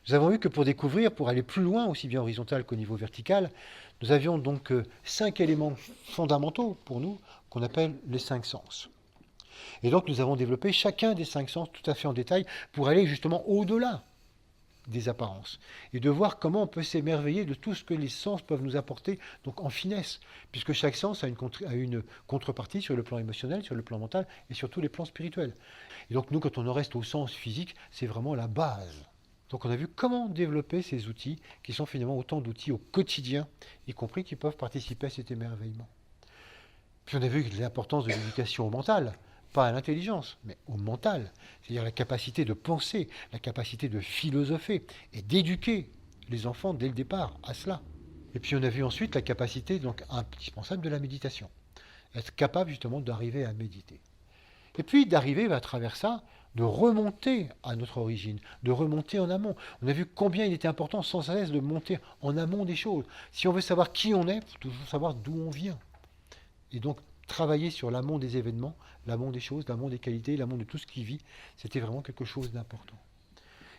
Nous avons vu que pour aller plus loin, aussi bien horizontal qu'au niveau vertical, nous avions donc 5 éléments fondamentaux pour nous, qu'on appelle les 5 sens. Et donc nous avons développé chacun des 5 sens tout à fait en détail pour aller justement au-delà des apparences, et de voir comment on peut s'émerveiller de tout ce que les sens peuvent nous apporter, donc en finesse, puisque chaque sens a une contrepartie sur le plan émotionnel, sur le plan mental, et sur tous les plans spirituels. Et donc nous, quand on en reste au sens physique, c'est vraiment la base. Donc on a vu comment développer ces outils, qui sont finalement autant d'outils au quotidien, y compris qui peuvent participer à cet émerveillement. Puis on a vu l'importance de l'éducation au mental, pas à l'intelligence, mais au mental, c'est-à-dire la capacité de penser, la capacité de philosopher et d'éduquer les enfants dès le départ à cela. Et puis on a vu ensuite la capacité donc indispensable de la méditation, être capable justement d'arriver à méditer. Et puis d'arriver à travers ça, de remonter à notre origine, de remonter en amont. On a vu combien il était important sans cesse de monter en amont des choses. Si on veut savoir qui on est, il faut toujours savoir d'où on vient. Et donc travailler sur l'amont des événements, l'amont des choses, l'amont des qualités, l'amont de tout ce qui vit, c'était vraiment quelque chose d'important.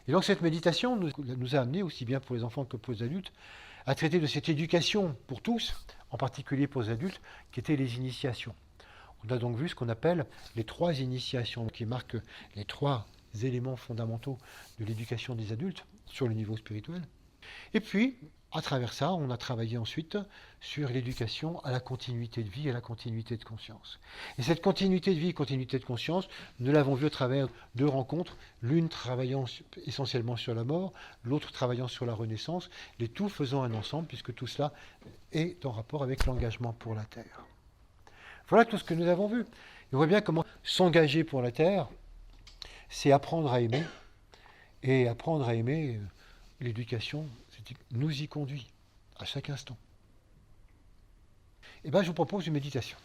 Et donc cette méditation nous a amené, aussi bien pour les enfants que pour les adultes, à traiter de cette éducation pour tous, en particulier pour les adultes, qui étaient les initiations. On a donc vu ce qu'on appelle les 3 initiations, qui marquent les 3 éléments fondamentaux de l'éducation des adultes sur le niveau spirituel. Et puis, à travers ça, on a travaillé ensuite sur l'éducation à la continuité de vie et à la continuité de conscience. Et cette continuité de vie et continuité de conscience, nous l'avons vu à travers 2 rencontres, l'une travaillant essentiellement sur la mort, l'autre travaillant sur la renaissance, les tout faisant un ensemble, puisque tout cela est en rapport avec l'engagement pour la Terre. Voilà tout ce que nous avons vu. On voit bien comment s'engager pour la Terre, c'est apprendre à aimer, et apprendre à aimer, l'éducation, nous y conduit à chaque instant. Et bien, je vous propose une méditation.